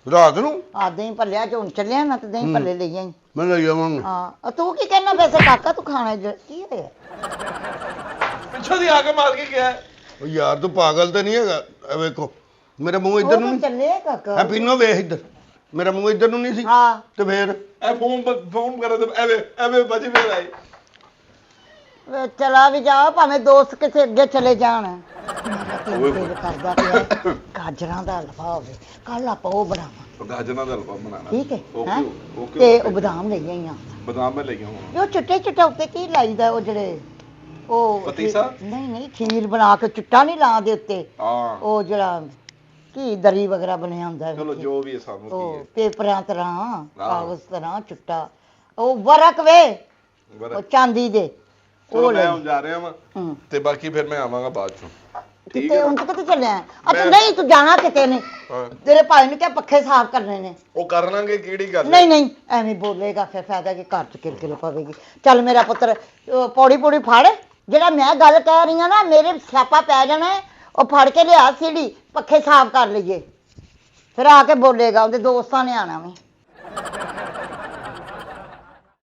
ਰਾਤ ਨੂੰ ਆ ਦਹੀਂ ਭੱਲਿਆ ਚ ਹੁਣ ਚੱਲਿਆ ਨਾ ਤੇ ਦਹੀਂ ਭੱਲੇ ਲਈ ਆਈ। ਮੈਂ ਲੈ ਜਾਵਾਂਗਾ। ਹਾਂ ਤੂੰ ਕੀ ਕਹਿਣਾ ਵੈਸੇ ਕਾਕਾ ਤੂੰ ਖਾਣਾ ਕੀ ਹੋਇਆ? ਪਿੱਛੋਂ ਦੀ ਆ ਕੇ ਮਾਰ ਕੇ ਗਿਆ। ਉਹ ਯਾਰ ਤੂੰ ਪਾਗਲ ਤੇ ਨਹੀਂ ਹੈਗਾ? ਇਹ ਵੇਖੋ ਮੇਰਾ ਮੂੰਹ ਇੱਧਰ ਨੂੰ ਨਹੀਂ। ਚੱਲੇ ਕਾਕਾ। ਇਹ ਪੀਨੋ ਵੇਖ ਇੱਧਰ। ਮੇਰਾ ਮੂੰਹ ਇੱਧਰ ਨੂੰ ਨਹੀਂ ਸੀ ਹਾਂ ਤੇ ਫੇਰ ਇਹ ਫੋਨ ਕਰੇ ਤੇ ਐਵੇਂ ਬਾਜੀ ਫੇਰ ਆਈ। ਵੇ ਚਲਾ ਵੀ ਜਾ ਭਾਵੇਂ ਦੋਸਤ ਕਿਸੇ ਅੱਗੇ ਚਲੇ ਜਾਣ। ਮੇਰਾ ਤੇ ਦਿਲ ਕਰਦਾ ਪਿਆ ਗਾਜਰਾਂ ਦਾ ਹਲਵਾ ਹੋਵੇ। ਕੱਲ ਆਪਾਂ ਉਹ ਬਣਾਵਾਂ। ਗਾਜਰਾਂ ਦਾ ਹਲਵਾ ਬਣਾਉਣਾ। ਠੀਕ ਹੈ ਓਕੇ ਓਕੇ। ਤੇ ਉਹ ਬਦਾਮ ਲੈ ਆਈਆਂ। ਬਦਾਮ ਮੈਂ ਲੈ ਗਿਆ ਹੁਣ। ਜੋ ਚਿੱਟੇ ਚਿੱਟਾ ਉੱਤੇ ਕੀ ਲਾਈਦਾ ਉਹ ਜਿਹੜੇ ਉਹ ਪਤੀਸਾ? ਨਹੀਂ ਖੀਰ ਬਣਾ ਕੇ ਚਿੱਟਾ ਨਹੀਂ ਲਾਉਂਦੇ ਉੱਤੇ। ਹਾਂ ਉਹ ਜਿਹੜਾ ਕੀ ਦਰੀ ਵਗੈਰਾ ਬਣਿਆ ਹੁੰਦਾ ਚਲੋ ਵਿੱਚ। ਜੋ ਵੀ ਹੈ ਸਾਨੂੰ ਉਹ ਕੀ ਹੈ। ਪੇਪਰਾਂ ਤਰ੍ਹਾਂ ਕਾਗਜ਼ ਤਰ੍ਹਾਂ ਚਿੱਟਾ ਉਹ ਵਰਕ ਵੇ ਉਹ ਚਾਂਦੀ ਦੇ ਚਲੋ ਉਹ ਲੈ ਮੈਂ ਹੁਣ ਜਾ ਰਿਹਾ ਵਾਂ ਹੂੰ ਤੇ ਬਾਕੀ ਫਿਰ ਮੈਂ ਆਵਾਂਗਾ ਬਾਅਦ ਚੋਂ। ਠੀਕ ਕਿਤੇ ਹੈ ਹੁਣ ਤੂੰ ਕਿੱਥੇ ਚੱਲਿਆ? ਅੱਛਾ ਮੈਂ- ਨਹੀਂ ਤੂੰ ਜਾਣਾ ਕਿਤੇ ਨਹੀਂ। ਹਾਂ ਤੇਰੇ ਭਾਈ ਨੂੰ ਕਿਹਾ ਪੱਖੇ ਸਾਫ਼ ਕਰਨੇ ਨੇ। ਉਹ ਕਰ ਲਾਂਗੇ ਕਿਹੜੀ ਗੱਲ ਹੈ। ਨਹੀਂ ਨਹੀਂ ਐਵੇਂ ਬੋਲੇਗਾ ਫਿਰ ਫਾਇਦਾ ਕਿ ਘਰ ਚ ਕਿਲਕਿਲ ਪਵੇਗੀ। ਚੱਲ ਮੇਰਾ ਪੁੱਤਰ ਪੌੜੀ ਪੌੜੀ ਫੜ ਜਿਹੜਾ ਮੈਂ ਗੱਲ ਕਹਿ ਰਹੀ ਆ ਨਾ ਮੇਰੇ ਸਿਆਪਾ ਪੈ ਜਾਣਾ ਹੈ, ਉਹ ਫੜ ਕੇ ਲਿਆ ਸੀੜੀ ਪੱਖੇ ਸਾਫ਼ ਕਰ ਲਈਏ। ਫਿਰ ਆ ਕੇ ਬੋਲੇਗਾ ਉਹਦੇ ਦੋਸਤਾਂ ਨੇ ਆਣਾ ਵੀ।